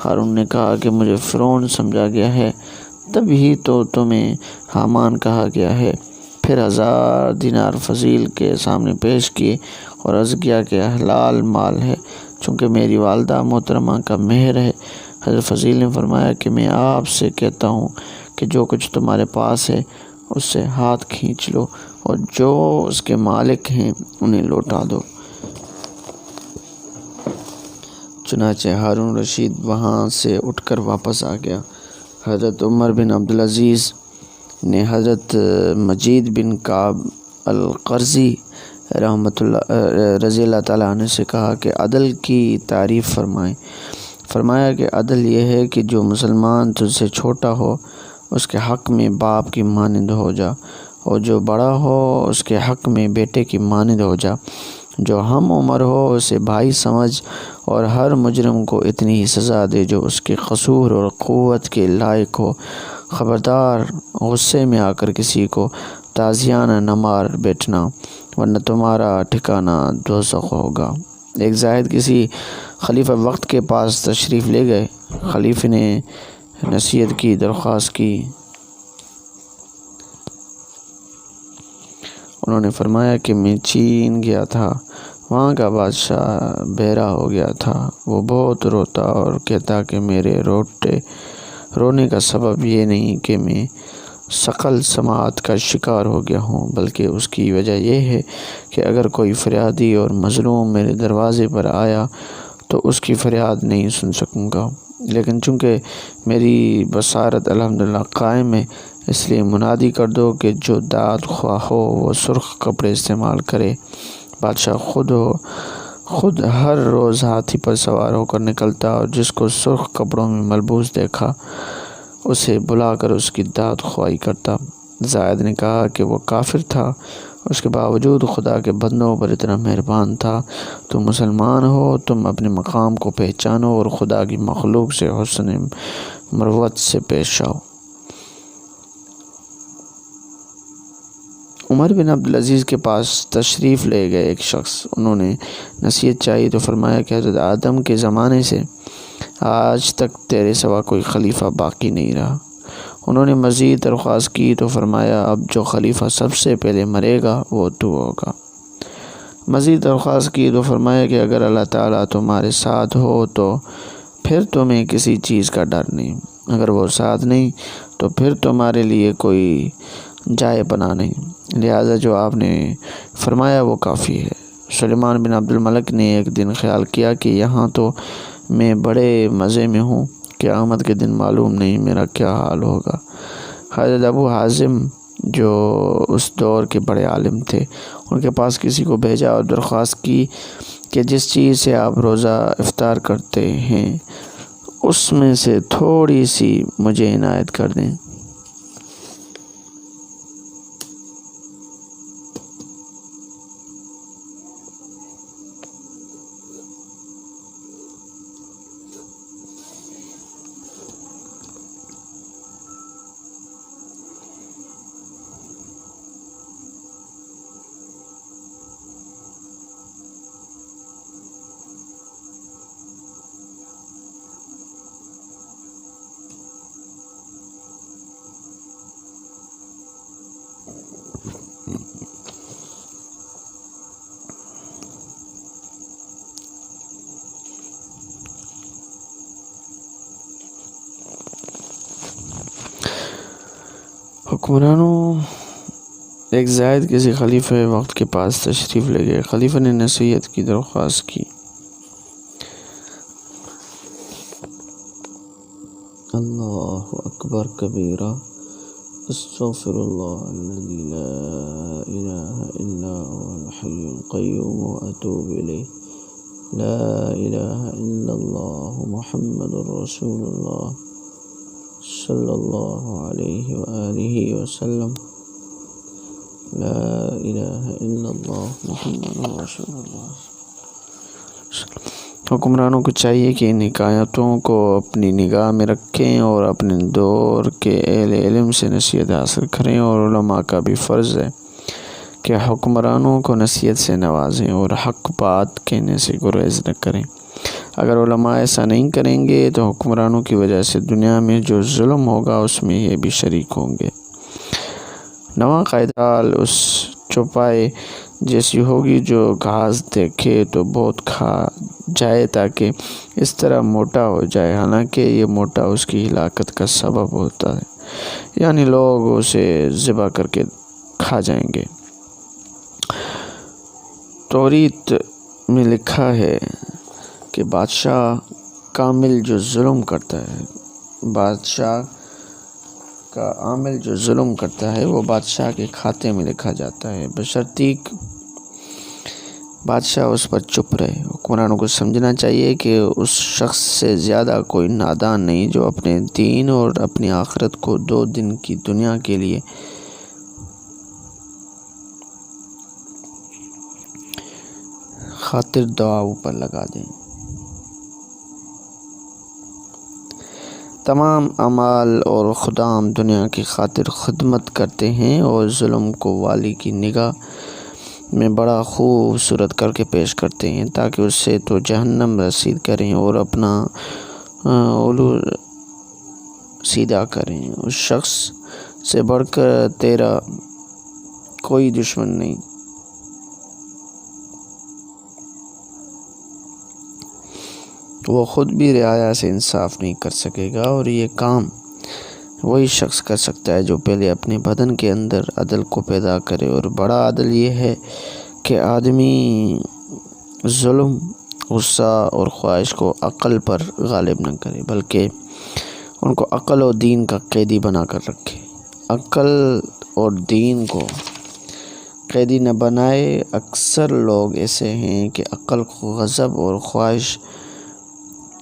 ہارون نے کہا کہ مجھے فرعون سمجھا گیا ہے، تب ہی تو تمہیں حامان کہا گیا ہے۔ پھر 1000 دینار فضیل کے سامنے پیش کیے اور عرض کیا کہ حلال مال ہے، چونکہ میری والدہ محترمہ کا مہر ہے۔ حضرت فضیل نے فرمایا کہ میں آپ سے کہتا ہوں کہ جو کچھ تمہارے پاس ہے اس سے ہاتھ کھینچ لو، اور جو اس کے مالک ہیں انہیں لوٹا دو۔ چنانچہ ہارون رشید وہاں سے اٹھ کر واپس آ گیا۔ حضرت عمر بن عبدالعزیز نے حضرت مجید بن کعب القرظی رضی اللہ تعالیٰ عنہ سے کہا کہ عدل کی تعریف فرمائیں۔ فرمایا کہ عدل یہ ہے کہ جو مسلمان تجھ سے چھوٹا ہو اس کے حق میں باپ کی مانند ہو جا، اور جو بڑا ہو اس کے حق میں بیٹے کی مانند ہو جا، جو ہم عمر ہو اسے بھائی سمجھ، اور ہر مجرم کو اتنی ہی سزا دے جو اس کے قصور اور قوت کے لائق ہو۔ خبردار غصے میں آ کر کسی کو تازیانہ نہ مار بیٹھنا، ورنہ تمہارا ٹھکانہ دوزخ ہوگا۔ ایک زاہد کسی خلیفہ وقت کے پاس تشریف لے گئے۔ خلیفہ نے نصیحت کی درخواست کی۔ انہوں نے فرمایا کہ میں چین گیا تھا، وہاں کا بادشاہ بہرا ہو گیا تھا۔ وہ بہت روتا اور کہتا کہ میرے رونے کا سبب یہ نہیں کہ میں ثقل سماعت کا شکار ہو گیا ہوں، بلکہ اس کی وجہ یہ ہے کہ اگر کوئی فریادی اور مظلوم میرے دروازے پر آیا تو اس کی فریاد نہیں سن سکوں گا، لیکن چونکہ میری بصارت الحمدللہ قائم ہے، اس لیے منادی کر دو کہ جو داد خواہ ہو وہ سرخ کپڑے استعمال کرے۔ بادشاہ خود ہر روز ہاتھی پر سوار ہو کر نکلتا، اور جس کو سرخ کپڑوں میں ملبوس دیکھا اسے بلا کر اس کی داد خواہی کرتا۔ زاہد نے کہا کہ وہ کافر تھا، اس کے باوجود خدا کے بندوں پر اتنا مہربان تھا۔ تم مسلمان ہو، تم اپنے مقام کو پہچانو اور خدا کی مخلوق سے حسن مروت سے پیش آؤ۔ عمر بن عبدالعزیز کے پاس تشریف لے گئے ایک شخص۔ انہوں نے نصیحت چاہی تو فرمایا کہ حضرت آدم کے زمانے سے آج تک تیرے سوا کوئی خلیفہ باقی نہیں رہا۔ انہوں نے مزید درخواست کی تو فرمایا اب جو خلیفہ سب سے پہلے مرے گا وہ تو ہوگا۔ مزید درخواست کی تو فرمایا کہ اگر اللہ تعالیٰ تمہارے ساتھ ہو تو پھر تمہیں کسی چیز کا ڈر نہیں، اگر وہ ساتھ نہیں تو پھر تمہارے لیے کوئی جائے پناہ نہیں، لہٰذا جو آپ نے فرمایا وہ کافی ہے۔ سلیمان بن عبد الملک نے ایک دن خیال کیا کہ یہاں تو میں بڑے مزے میں ہوں، قیامت کے دن معلوم نہیں میرا کیا حال ہوگا۔ حضرت ابو حازم جو اس دور کے بڑے عالم تھے، ان کے پاس کسی کو بھیجا اور درخواست کی کہ جس چیز سے آپ روزہ افطار کرتے ہیں اس میں سے تھوڑی سی مجھے عنایت کر دیں۔ حکمرانوں، ایک زاہد کسی خلیفہ وقت کے پاس تشریف لے گئے۔ خلیفہ نے نصیحت کی درخواست کی۔ اللہ اکبر کبیرہ، استغفر اللہ الذی لا الہ الا هو الحی القیوم واتوب الیہ، لا الہ الا اللہ محمد رسول اللہ صلی اللہ علیہ وآلہ وسلم، لا الہ الا اللہ محمد رسول اللہ۔ حکمرانوں کو چاہیے کہ ان حکایتوں کو اپنی نگاہ میں رکھیں اور اپنے دور کے اہل علم سے نصیحت حاصل کریں، اور علماء کا بھی فرض ہے کہ حکمرانوں کو نصیحت سے نوازیں اور حق بات کہنے سے گریز نہ کریں۔ اگر علماء ایسا نہیں کریں گے تو حکمرانوں کی وجہ سے دنیا میں جو ظلم ہوگا اس میں یہ بھی شریک ہوں گے۔ نواں قائد اس چوپائے جیسی ہوگی جو گھاس دیکھے تو بہت کھا جائے تاکہ اس طرح موٹا ہو جائے، حالانکہ یہ موٹا اس کی ہلاکت کا سبب ہوتا ہے، یعنی لوگ اسے ذبح کر کے کھا جائیں گے۔ توریت میں لکھا ہے کہ بادشاہ کامل جو ظلم کرتا ہے، بادشاہ کا عامل جو ظلم کرتا ہے وہ بادشاہ کے کھاتے میں لکھا جاتا ہے، بشرطیک بادشاہ اس پر چپ رہے۔ حکمرانوں کو سمجھنا چاہیے کہ اس شخص سے زیادہ کوئی نادان نہیں جو اپنے دین اور اپنی آخرت کو 2 دن کی دنیا کے لیے خاطر دعاؤں پر لگا دیں۔ تمام اعمال اور خدام دنیا کی خاطر خدمت کرتے ہیں اور ظلم کو والی کی نگاہ میں بڑا خوبصورت کر کے پیش کرتے ہیں تاکہ اس سے تو جہنم رسید کریں اور اپنا علو سیدھا کریں۔ اس شخص سے بڑھ کر تیرا کوئی دشمن نہیں۔ وہ خود بھی رعایا سے انصاف نہیں کر سکے گا، اور یہ کام وہی شخص کر سکتا ہے جو پہلے اپنے بدن کے اندر عدل کو پیدا کرے، اور بڑا عدل یہ ہے کہ آدمی ظلم، غصہ اور خواہش کو عقل پر غالب نہ کرے بلکہ ان کو عقل اور دین کا قیدی بنا کر رکھے۔ عقل اور دین کو قیدی نہ بنائے۔ اکثر لوگ ایسے ہیں کہ عقل کو غضب اور خواہش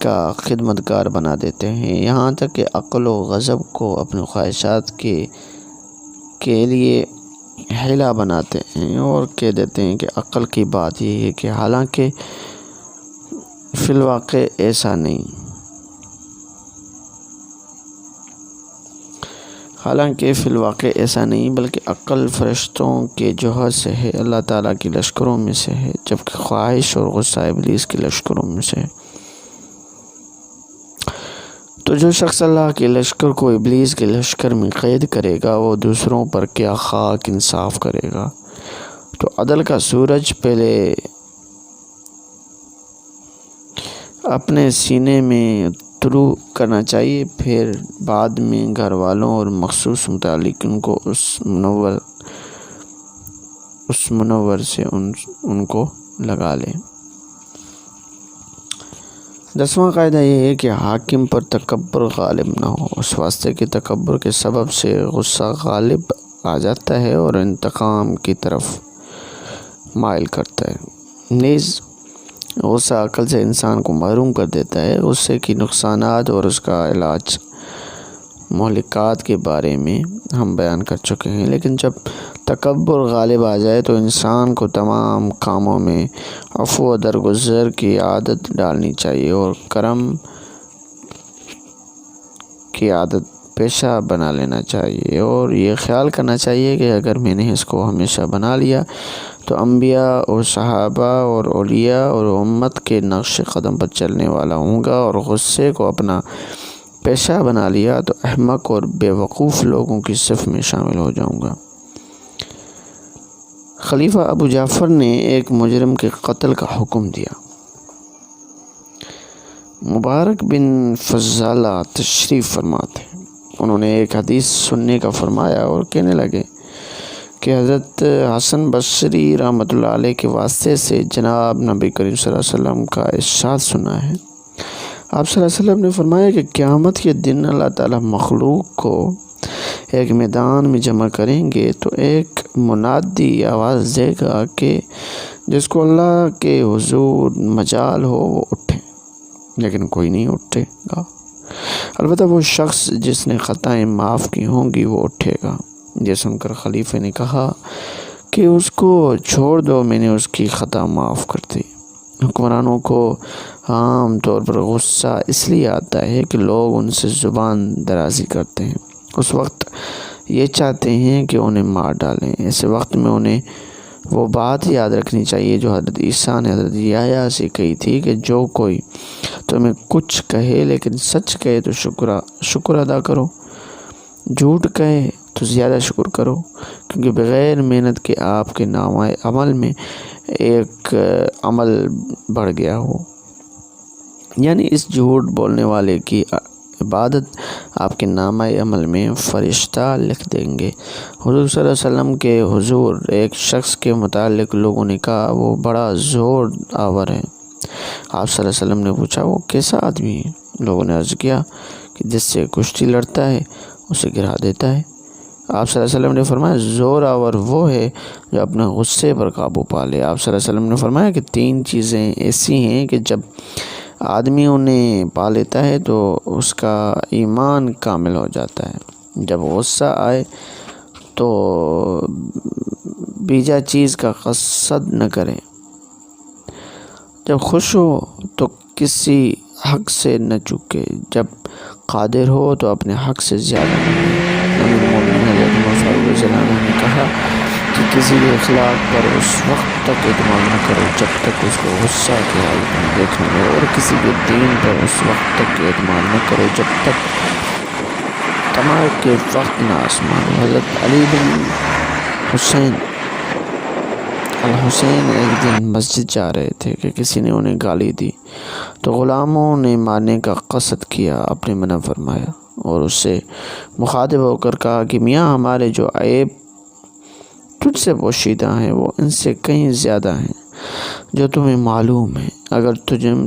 کا خدمتگار بنا دیتے ہیں، یہاں تک کہ عقل و غضب کو اپنے خواہشات کے لیے حیلہ بناتے ہیں اور کہہ دیتے ہیں کہ عقل کی بات یہ ہے کہ حالانکہ فی الواقع ایسا نہیں بلکہ عقل فرشتوں کے جوہر سے ہے، اللہ تعالیٰ کی لشکروں میں سے ہے، جبکہ خواہش اور غصہ ابلیس کے لشکروں میں سے ہے۔ تو جو شخص اللہ کے لشکر کو ابلیس کے لشکر میں قید کرے گا وہ دوسروں پر کیا خاک انصاف کرے گا۔ تو عدل کا سورج پہلے اپنے سینے میں طلوع کرنا چاہیے، پھر بعد میں گھر والوں اور مخصوص متعلقین کو اس منور سے ان کو لگا لیں۔ 10واں قاعدہ یہ ہے کہ حاکم پر تکبر غالب نہ ہو، اس واسطے کہ تکبر کے سبب سے غصہ غالب آ جاتا ہے اور انتقام کی طرف مائل کرتا ہے۔ نیز غصہ عقل سے انسان کو محروم کر دیتا ہے۔ غصے کی نقصانات اور اس کا علاج مہلکات کے بارے میں ہم بیان کر چکے ہیں، لیکن جب تکبر غالب آ جائے تو انسان کو تمام کاموں میں عفو و درگزر کی عادت ڈالنی چاہیے اور کرم کی عادت پیشہ بنا لینا چاہیے، اور یہ خیال کرنا چاہیے کہ اگر میں نے اس کو ہمیشہ بنا لیا تو انبیاء اور صحابہ اور اولیاء اور امت کے نقش قدم پر چلنے والا ہوں گا، اور غصے کو اپنا پیشہ بنا لیا تو احمق اور بے وقوف لوگوں کی صف میں شامل ہو جاؤں گا۔ خلیفہ ابو جعفر نے ایک مجرم کے قتل کا حکم دیا۔ مبارک بن فضالہ تشریف فرما تھے، انہوں نے ایک حدیث سننے کا فرمایا اور کہنے لگے کہ حضرت حسن بصری رحمۃ اللہ علیہ کے واسطے سے جناب نبی کریم صلی اللہ علیہ وسلم کا ارشاد سنا ہے۔ آپ صلی اللہ علیہ وسلم نے فرمایا کہ قیامت کے دن اللہ تعالیٰ مخلوق کو ایک میدان میں جمع کریں گے تو ایک منادی آواز دے گا کہ جس کو اللہ کے حضور مجال ہو وہ اٹھے، لیکن کوئی نہیں اٹھے گا۔ البتہ وہ شخص جس نے خطائیں معاف کی ہوں گی وہ اٹھے گا۔ یہ سن کر خلیفہ نے کہا کہ اس کو چھوڑ دو، میں نے اس کی خطا معاف کر دی۔ حکمرانوں کو عام طور پر غصہ اس لیے آتا ہے کہ لوگ ان سے زبان درازی کرتے ہیں، اس وقت یہ چاہتے ہیں کہ انہیں مار ڈالیں، ایسے وقت میں انہیں وہ بات یاد رکھنی چاہیے جو حضرت عیسیٰ نے حضرت یحییٰ سے کہی تھی کہ جو کوئی تمہیں کچھ کہے لیکن سچ کہے تو شکر ادا کرو، جھوٹ کہے تو زیادہ شکر کرو، کیونکہ بغیر محنت کے آپ کے نامہ عمل میں ایک عمل بڑھ گیا ہو، یعنی اس جھوٹ بولنے والے کی عبادت آپ کے نامہ عمل میں فرشتہ لکھ دیں گے۔ حضور صلی اللہ علیہ وسلم کے حضور ایک شخص کے متعلق لوگوں نے کہا وہ بڑا زور آور ہے۔ آپ صلی اللہ علیہ وسلم نے پوچھا وہ کیسا آدمی ہے؟ لوگوں نے عرض کیا کہ جس سے کشتی لڑتا ہے اسے گرا دیتا ہے۔ آپ صلی اللہ علیہ وسلم نے فرمایا زور آور وہ ہے جو اپنے غصے پر قابو پا لے۔ آپ صلی اللہ علیہ وسلم نے فرمایا کہ 3 چیزیں ایسی ہیں کہ جب آدمی انہیں پا لیتا ہے تو اس کا ایمان کامل ہو جاتا ہے۔ جب غصہ آئے تو بیجا چیز کا قصد نہ کرے، جب خوش ہو تو کسی حق سے نہ چوکے، جب قادر ہو تو اپنے حق سے زیادہ نہ لے۔ امیر المومنین حضرت عمر فاروق رضی اللہ عنہ نے کہا کہ کسی کے اخلاق پر اس وقت تک اعتماد نہ کرو جب تک اس کو غصہ کی حالت میں دیکھنے لو، اور کسی کے دین پر اس وقت تک اعتماد نہ کرو جب تک طمع کے وقت نہ آسمان۔ حضرت علی بن الحسین ایک دن مسجد جا رہے تھے کہ کسی نے انہیں گالی دی تو غلاموں نے مارنے کا قصد کیا، آپ نے منع فرمایا اور اس سے مخاطب ہو کر کہا کہ میاں ہمارے جو عیب تجھ سے پوشیدہ ہیں وہ ان سے کہیں زیادہ ہیں جو تمہیں معلوم ہے، اگر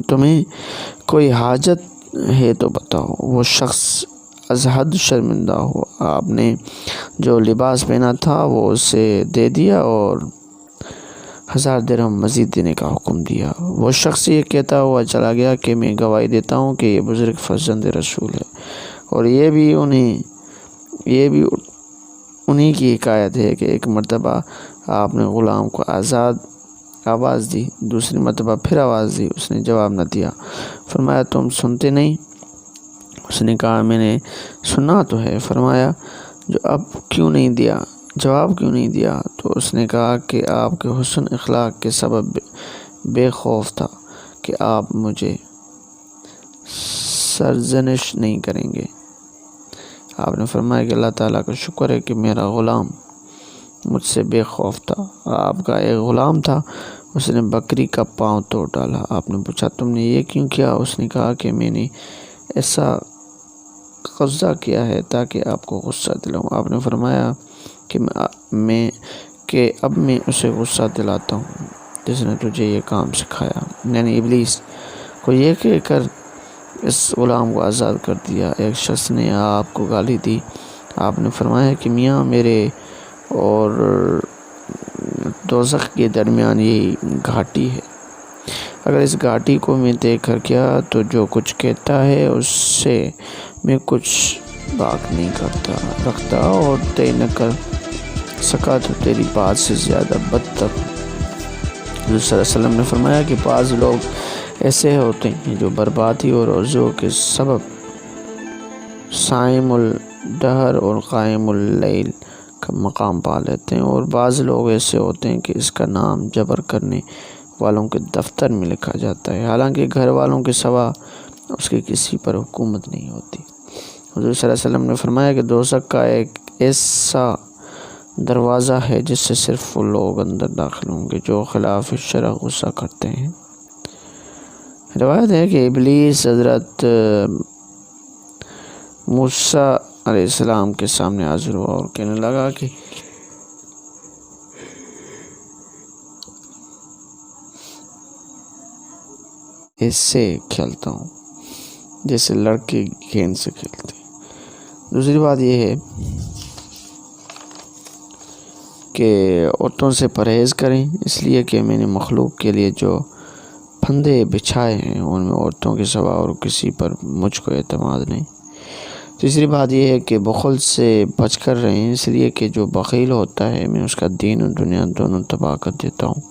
تمہیں کوئی حاجت ہے تو بتاؤ۔ وہ شخص از حد شرمندہ ہو، آپ نے جو لباس پہنا تھا وہ اسے دے دیا اور 1000 درہم مزید دینے کا حکم دیا۔ وہ شخص یہ کہتا ہوا چلا گیا کہ میں گواہی دیتا ہوں کہ یہ بزرگ فرزند رسول ہے، اور یہ بھی انہی کی حکایت ہے کہ ایک مرتبہ آپ نے غلام کو آواز دی، دوسری مرتبہ پھر آواز دی، اس نے جواب نہ دیا۔ فرمایا تم سنتے نہیں؟ اس نے کہا میں نے سنا تو ہے۔ فرمایا جواب کیوں نہیں دیا؟ تو اس نے کہا کہ آپ کے حسن اخلاق کے سبب بے خوف تھا کہ آپ مجھے سرزنش نہیں کریں گے۔ آپ نے فرمایا کہ اللہ تعالیٰ کا شکر ہے کہ میرا غلام مجھ سے بے خوف تھا۔ آپ کا ایک غلام تھا، اس نے بکری کا پاؤں توڑ ڈالا۔ آپ نے پوچھا تم نے یہ کیوں کیا؟ اس نے کہا کہ میں نے ایسا قبضہ کیا ہے تاکہ آپ کو غصہ دلاؤں۔ آپ نے فرمایا کہ اب میں اسے غصہ دلاتا ہوں جس نے تجھے یہ کام سکھایا، یعنی ابلیس کو یہ کہہ کر اس غلام کو آزاد کر دیا۔ ایک شخص نے آپ کو گالی دی، آپ نے فرمایا کہ میاں میرے اور دوزخ کے درمیان یہی گھاٹی ہے، اگر اس گھاٹی کو میں طے کر گیا تو جو کچھ کہتا ہے اس سے میں کچھ باق نہیں رکھتا، اور طے نہ کر سکا تو تیری بات سے زیادہ بدتر۔ حضور صلی اللہ علیہ وسلم نے فرمایا کہ بعض لوگ ایسے ہوتے ہیں جو بربادی اور عذر کے سبب صائم الدہر اور قائم اللیل کا مقام پا لیتے ہیں، اور بعض لوگ ایسے ہوتے ہیں کہ اس کا نام جبر کرنے والوں کے دفتر میں لکھا جاتا ہے، حالانکہ گھر والوں کے سوا اس کی کسی پر حکومت نہیں ہوتی۔ حضور صلی اللہ علیہ وسلم نے فرمایا کہ دوزخ کا ایک ایسا دروازہ ہے جس سے صرف وہ لوگ اندر داخل ہوں گے جو خلاف شرع غصہ کرتے ہیں۔ روایت ہے کہ ابلیس حضرت موسیٰ علیہ السلام کے سامنے حاضر ہوا اور کہنے لگا کہ اس سے کھیلتا ہوں جیسے لڑکے گیند سے کھیلتے ہیں۔ دوسری بات یہ ہے کہ عورتوں سے پرہیز کریں، اس لیے کہ میں نے مخلوق کے لیے جو پھندے بچھائے ہیں ان میں عورتوں کے سوا اور کسی پر مجھ کو اعتماد نہیں۔ تیسری بات یہ ہے کہ بخل سے بچ کر رہیں، اس لیے کہ جو بخیل ہوتا ہے میں اس کا دین و دنیا دونوں تباہ کر دیتا ہوں۔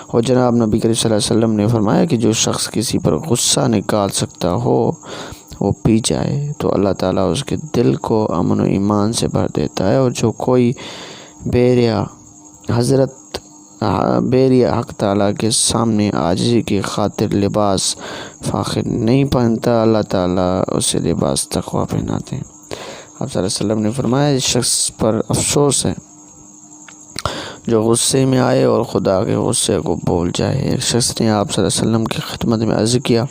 اور جناب نبی کریم صلی اللہ علیہ وسلم نے فرمایا کہ جو شخص کسی پر غصہ نکال سکتا ہو وہ پی جائے تو اللہ تعالیٰ اس کے دل کو امن و ایمان سے بھر دیتا ہے، اور جو کوئی بے ریا حضرت حق تعالیٰ کے سامنے عاجزی کی خاطر لباس فاخر نہیں پہنتا، اللہ تعالیٰ اسے لباس تقویٰ پہناتے ہیں۔ آپ صلی اللہ علیہ وسلم نے فرمایا اس شخص پر افسوس ہے جو غصے میں آئے اور خدا کے غصے کو بھول جائے۔ ایک شخص نے آپ صلی اللہ علیہ وسلم کی خدمت میں عرض کیا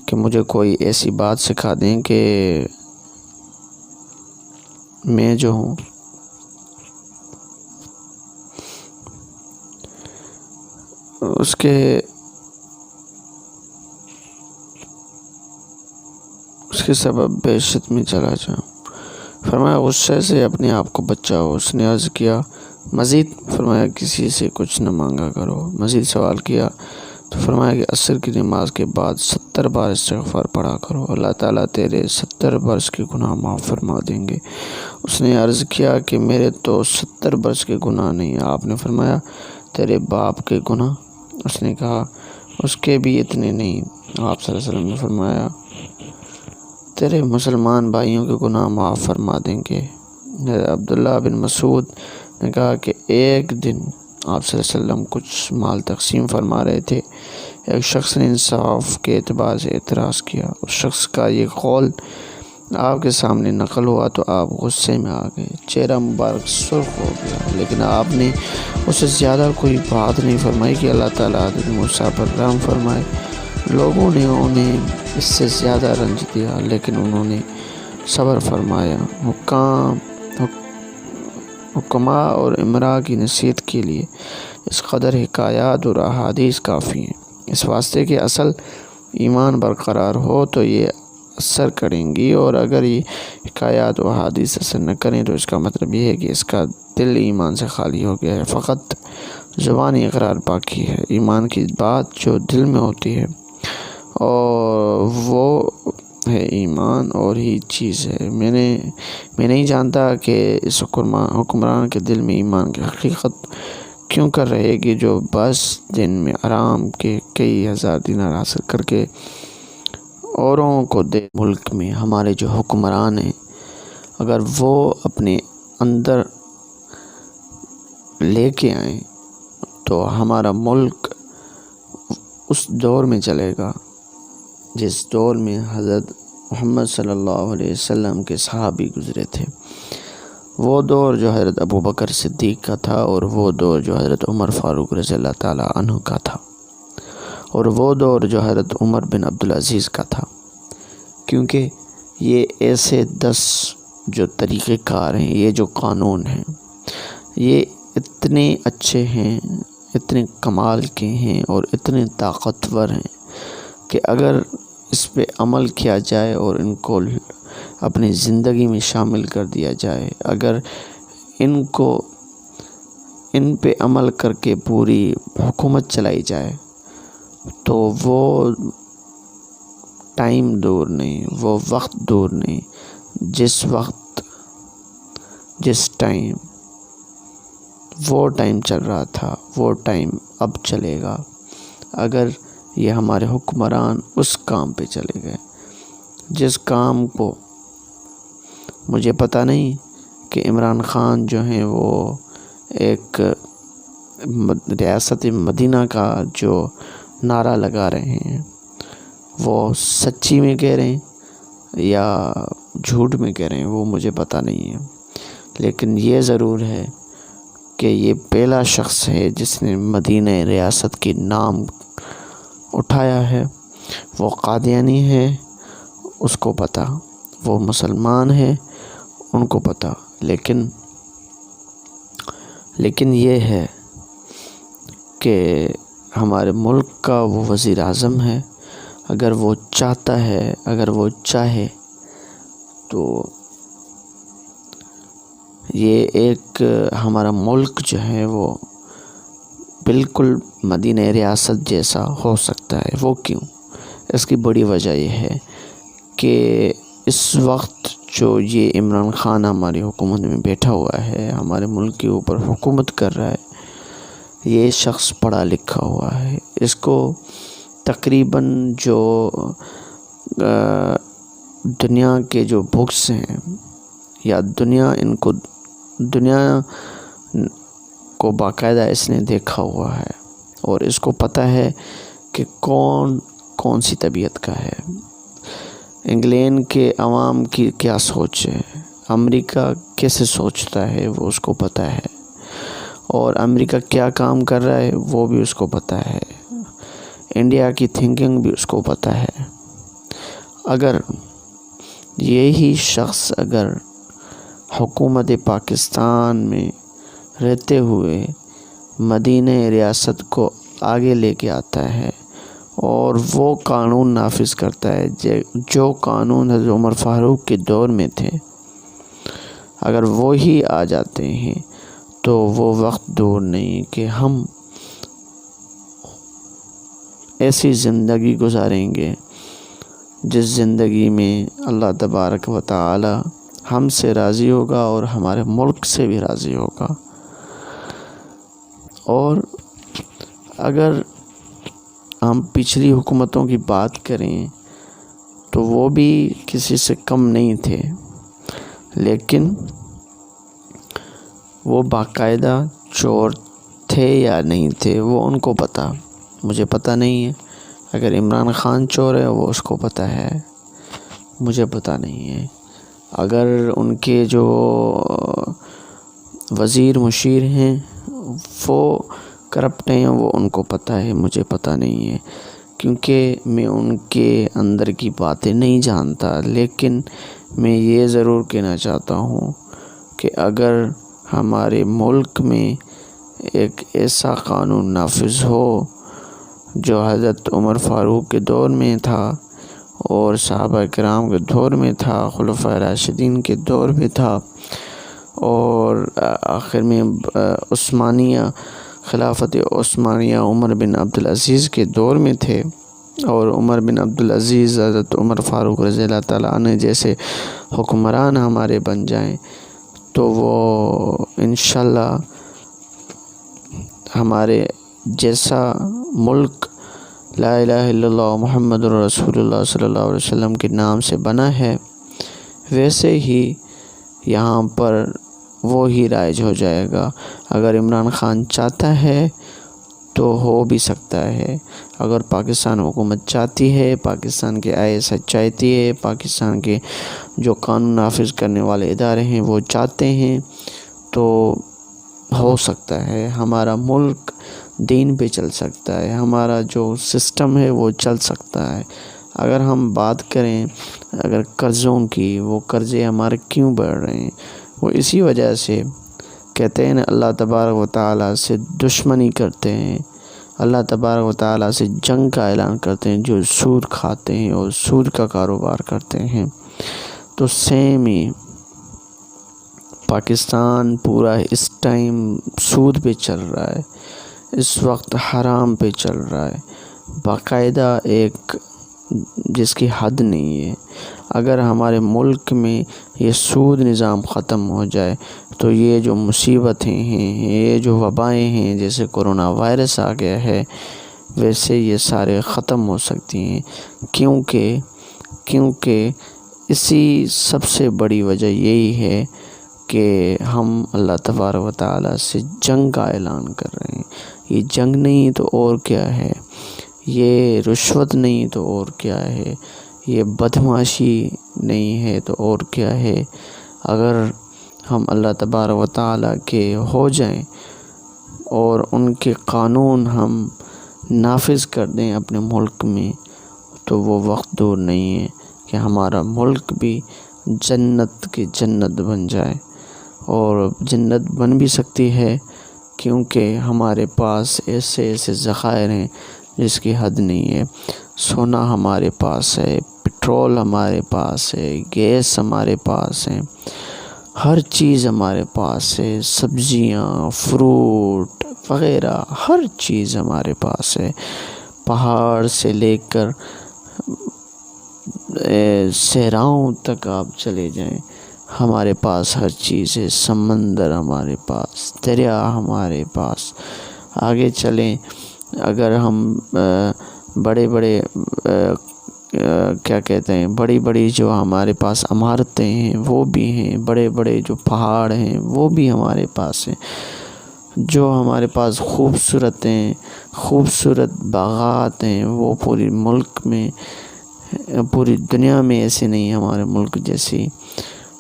کہ مجھے کوئی ایسی بات سکھا دیں کہ میں جو ہوں اس کے سبب بہشت میں چلا جاؤں۔ فرمایا غصے سے اپنے آپ کو بچاؤ۔ اس نے عرض کیا مزید؟ فرمایا کسی سے کچھ نہ مانگا کرو۔ مزید سوال کیا تو فرمایا کہ عصر کی نماز کے بعد 70 بار استغفار پڑھا کرو، اللہ تعالیٰ تیرے 70 برس کے گناہ معاف فرما دیں گے۔ اس نے عرض کیا کہ میرے تو 70 برس کے گناہ نہیں۔ آپ نے فرمایا تیرے باپ کے گناہ؟ اس نے کہا اس کے بھی اتنے نہیں۔ آپ صلی اللہ علیہ وسلم نے فرمایا تیرے مسلمان بھائیوں کے گناہ معاف فرما دیں گے۔ عبداللہ بن مسعود نے کہا کہ ایک دن آپ صلی اللہ علیہ وسلم کچھ مال تقسیم فرما رہے تھے، ایک شخص نے انصاف کے اعتبار سے اعتراض کیا۔ اس شخص کا یہ قول آپ کے سامنے نقل ہوا تو آپ غصے میں آ گئے، چہرہ مبارک سرخ ہو گیا، لیکن آپ نے اسے زیادہ کوئی بات نہیں فرمائی کہ اللہ تعالیٰ حضرت موسیٰ پر رحم فرمائے۔ لوگوں نے انہیں اس سے زیادہ رنج دیا لیکن انہوں نے صبر فرمایا۔ حکماء اور امراء کی نصیحت کے لیے اس قدر حکایات اور احادیث کافی ہیں، اس واسطے کہ اصل ایمان برقرار ہو تو یہ اثر کریں گی، اور اگر یہ حکایات و احادیث اثر نہ کریں تو اس کا مطلب یہ ہے کہ اس کا دل ایمان سے خالی ہو گیا ہے، فقط زبانی اقرار باقی ہے۔ ایمان کی بات جو دل میں ہوتی ہے اور وہ ہے ایمان اور ہی چیز ہے۔ میں نہیں جانتا کہ اس حکمران کے دل میں ایمان کی حقیقت کیوں کر رہے گی جو بس دن میں آرام کے کئی ہزار دینار حاصل کر کے اوروں کو دے۔ ملک میں ہمارے جو حکمران ہیں اگر وہ اپنے اندر لے کے آئیں تو ہمارا ملک اس دور میں چلے گا جس دور میں حضرت محمد صلی اللہ علیہ وسلم کے صحابی گزرے تھے، وہ دور جو حضرت ابوبکر صدیق کا تھا، اور وہ دور جو حضرت عمر فاروق رضی اللہ تعالیٰ عنہ کا تھا، اور وہ دور جو حضرت عمر بن عبدالعزیز کا تھا، کیونکہ یہ ایسے 10 جو طریقہ کار ہیں، یہ جو قانون ہیں، یہ اتنے اچھے ہیں، اتنے کمال کے ہیں اور اتنے طاقتور ہیں کہ اگر اس پہ عمل کیا جائے اور ان کو اپنی زندگی میں شامل کر دیا جائے، اگر ان پہ عمل کر کے پوری حکومت چلائی جائے تو وہ ٹائم دور نہیں، وہ وقت دور نہیں، جس ٹائم وہ ٹائم چل رہا تھا وہ ٹائم اب چلے گا اگر یہ ہمارے حکمران اس کام پہ چلے گئے جس کام کو مجھے پتہ نہیں کہ عمران خان جو ہیں وہ ایک ریاست مدینہ کا جو نعرہ لگا رہے ہیں وہ سچی میں کہہ رہے ہیں یا جھوٹ میں کہہ رہے ہیں، وہ مجھے پتہ نہیں ہے، لیکن یہ ضرور ہے کہ یہ پہلا شخص ہے جس نے مدینہ ریاست کی نام اٹھایا ہے۔ وہ قادیانی ہے، اس کو پتہ، وہ مسلمان ہے، ان کو پتہ، لیکن یہ ہے کہ ہمارے ملک کا وہ وزیر اعظم ہے، اگر وہ چاہتا ہے، اگر وہ چاہے تو یہ ایک ہمارا ملک جو ہے وہ بالکل مدینہ ریاست جیسا ہو سکتا ہے۔ وہ کیوں؟ اس کی بڑی وجہ یہ ہے کہ اس وقت جو یہ عمران خان ہماری حکومت میں بیٹھا ہوا ہے، ہمارے ملک کے اوپر حکومت کر رہا ہے، یہ شخص پڑھا لکھا ہوا ہے، اس کو تقریباً جو دنیا کے جو بکس ہیں یا دنیا کو باقاعدہ اس نے دیکھا ہوا ہے اور اس کو پتہ ہے کہ کون سی طبیعت کا ہے، انگلینڈ کے عوام کی کیا سوچ ہے، امریکہ کیسے سوچتا ہے وہ اس کو پتہ ہے، اور امریکہ کیا کام کر رہا ہے وہ بھی اس کو پتہ ہے، انڈیا کی تھنکنگ بھی اس کو پتہ ہے۔ اگر یہی شخص اگر حکومت پاکستان میں رہتے ہوئے مدینہ ریاست کو آگے لے کے آتا ہے اور وہ قانون نافذ کرتا ہے جو قانون حضرت عمر فاروق کے دور میں تھے، اگر وہی آ جاتے ہیں تو وہ وقت دور نہیں کہ ہم ایسی زندگی گزاریں گے جس زندگی میں اللہ تبارک و تعالی ہم سے راضی ہوگا اور ہمارے ملک سے بھی راضی ہوگا۔ اور اگر ہم پچھلی حکومتوں کی بات کریں تو وہ بھی کسی سے کم نہیں تھے، لیکن وہ باقاعدہ چور تھے یا نہیں تھے وہ ان کو پتہ، مجھے پتہ نہیں ہے۔ اگر عمران خان چور ہے وہ اس کو پتہ ہے، مجھے پتہ نہیں ہے۔ اگر ان کے جو وزیر مشیر ہیں وہ کرپٹ ہیں وہ ان کو پتہ ہے، مجھے پتہ نہیں ہے، کیونکہ میں ان کے اندر کی باتیں نہیں جانتا۔ لیکن میں یہ ضرور کہنا چاہتا ہوں کہ اگر ہمارے ملک میں ایک ایسا قانون نافذ ہو جو حضرت عمر فاروق کے دور میں تھا اور صحابہ کرام کے دور میں تھا، خلفائے راشدین کے دور میں تھا، اور آخر میں خلافت عثمانیہ عمر بن عبدالعزیز کے دور میں تھے، اور عمر بن عبدالعزیز حضرت عمر فاروق رضی اللہ تعالیٰ عنہ جیسے حکمران ہمارے بن جائیں تو وہ انشاءاللہ ہمارے جیسا ملک لا الہ الا اللہ محمد رسول اللہ صلی اللہ علیہ وسلم کے نام سے بنا ہے، ویسے ہی یہاں پر وہی رائج ہو جائے گا۔ اگر عمران خان چاہتا ہے تو ہو بھی سکتا ہے، اگر پاکستان حکومت چاہتی ہے، پاکستان کے IAS چاہتی ہے، پاکستان کے جو قانون نافذ کرنے والے ادارے ہیں وہ چاہتے ہیں تو ہو سکتا ہے، ہمارا ملک دین پہ چل سکتا ہے، ہمارا جو سسٹم ہے وہ چل سکتا ہے۔ اگر ہم بات کریں اگر قرضوں کی، وہ قرضے ہمارے کیوں بڑھ رہے ہیں؟ وہ اسی وجہ سے کہتے ہیں اللہ تبارک و تعالیٰ سے دشمنی کرتے ہیں، اللہ تبارک و تعالیٰ سے جنگ کا اعلان کرتے ہیں جو سود کھاتے ہیں اور سود کا کاروبار کرتے ہیں۔ تو سیم ہی پاکستان پورا اس ٹائم سود پہ چل رہا ہے، اس وقت حرام پہ چل رہا ہے، باقاعدہ ایک جس کی حد نہیں ہے۔ اگر ہمارے ملک میں یہ سود نظام ختم ہو جائے تو یہ جو مصیبتیں ہیں، یہ جو وبائیں ہیں، جیسے کرونا وائرس آ گیا ہے، ویسے یہ سارے ختم ہو سکتی ہیں، کیونکہ اسی سب سے بڑی وجہ یہی ہے کہ ہم اللہ تبارک و تعالیٰ سے جنگ کا اعلان کر رہے ہیں۔ یہ جنگ نہیں تو اور کیا ہے، یہ رشوت نہیں تو اور کیا ہے، یہ بدمعاشی نہیں ہے تو اور کیا ہے۔ اگر ہم اللہ تبارک و تعالیٰ کے ہو جائیں اور ان کے قانون ہم نافذ کر دیں اپنے ملک میں تو وہ وقت دور نہیں ہے کہ ہمارا ملک بھی جنت کی جنت بن جائے، اور جنت بن بھی سکتی ہے کیونکہ ہمارے پاس ایسے ذخائر ہیں جس کی حد نہیں ہے۔ سونا ہمارے پاس ہے، پٹرول ہمارے پاس ہے، گیس ہمارے پاس ہے، ہر چیز ہمارے پاس ہے، سبزیاں، فروٹ وغیرہ ہر چیز ہمارے پاس ہے، پہاڑ سے لے کر صحراؤں تک آپ چلے جائیں ہمارے پاس ہر چیز ہے، سمندر ہمارے پاس، دریا ہمارے پاس۔ آگے چلیں، اگر ہم بڑے بڑی جو ہمارے پاس عمارتیں ہیں وہ بھی ہیں، بڑے جو پہاڑ ہیں وہ بھی ہمارے پاس ہیں، جو ہمارے پاس خوبصورت باغات ہیں وہ پوری ملک میں، پوری دنیا میں ایسے نہیں ہمارے ملک جیسی۔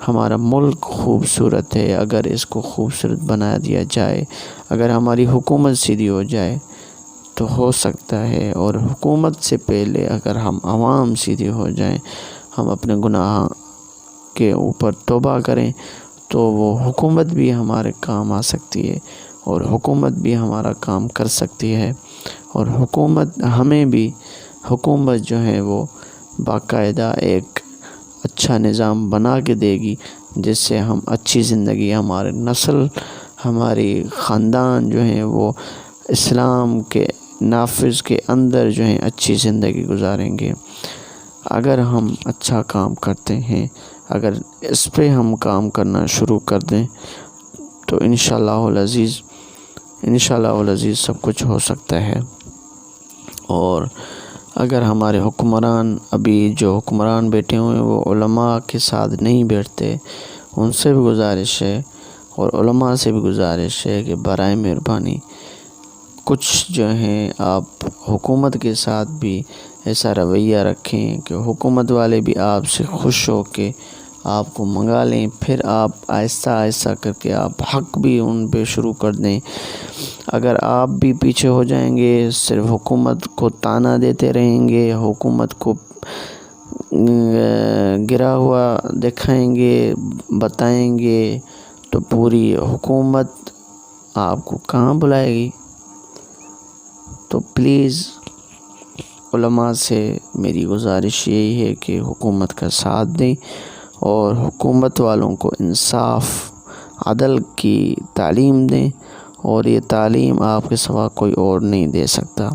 ہمارا ملک خوبصورت ہے، اگر اس کو خوبصورت بنا دیا جائے، اگر ہماری حکومت سیدھی ہو جائے تو ہو سکتا ہے، اور حکومت سے پہلے اگر ہم عوام سیدھے ہو جائیں، ہم اپنے گناہ کے اوپر توبہ کریں تو وہ حکومت بھی ہمارے کام آ سکتی ہے، اور حکومت بھی ہمارا کام کر سکتی ہے، اور حکومت جو ہے وہ باقاعدہ ایک اچھا نظام بنا کے دے گی، جس سے ہم اچھی زندگی، ہمارے نسل، ہماری خاندان جو ہیں وہ اسلام کے نافذ کے اندر جو ہیں اچھی زندگی گزاریں گے۔ اگر ہم اچھا کام کرتے ہیں، اگر اس پہ ہم کام کرنا شروع کر دیں تو انشاءاللہ العزیز سب کچھ ہو سکتا ہے۔ اور اگر ہمارے ابھی جو حکمران بیٹھے ہوئے ہیں وہ علماء کے ساتھ نہیں بیٹھتے، ان سے بھی گزارش ہے، اور علماء سے بھی گزارش ہے کہ برائے مہربانی کچھ جو ہیں آپ حکومت کے ساتھ بھی ایسا رویہ رکھیں کہ حکومت والے بھی آپ سے خوش ہو کے آپ کو منگا لیں، پھر آپ آہستہ آہستہ کر کے آپ حق بھی ان پہ شروع کر دیں۔ اگر آپ بھی پیچھے ہو جائیں گے، صرف حکومت کو طعنہ دیتے رہیں گے، حکومت کو گرا ہوا دکھائیں گے، بتائیں گے، تو پوری حکومت آپ کو کہاں بلائے گی؟ تو پلیز علماء سے میری گزارش یہی ہے کہ حکومت کا ساتھ دیں، اور حکومت والوں کو انصاف، عدل کی تعلیم دیں، اور یہ تعلیم آپ کے سوا کوئی اور نہیں دے سکتا۔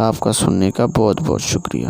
آپ کا سننے کا بہت بہت شکریہ۔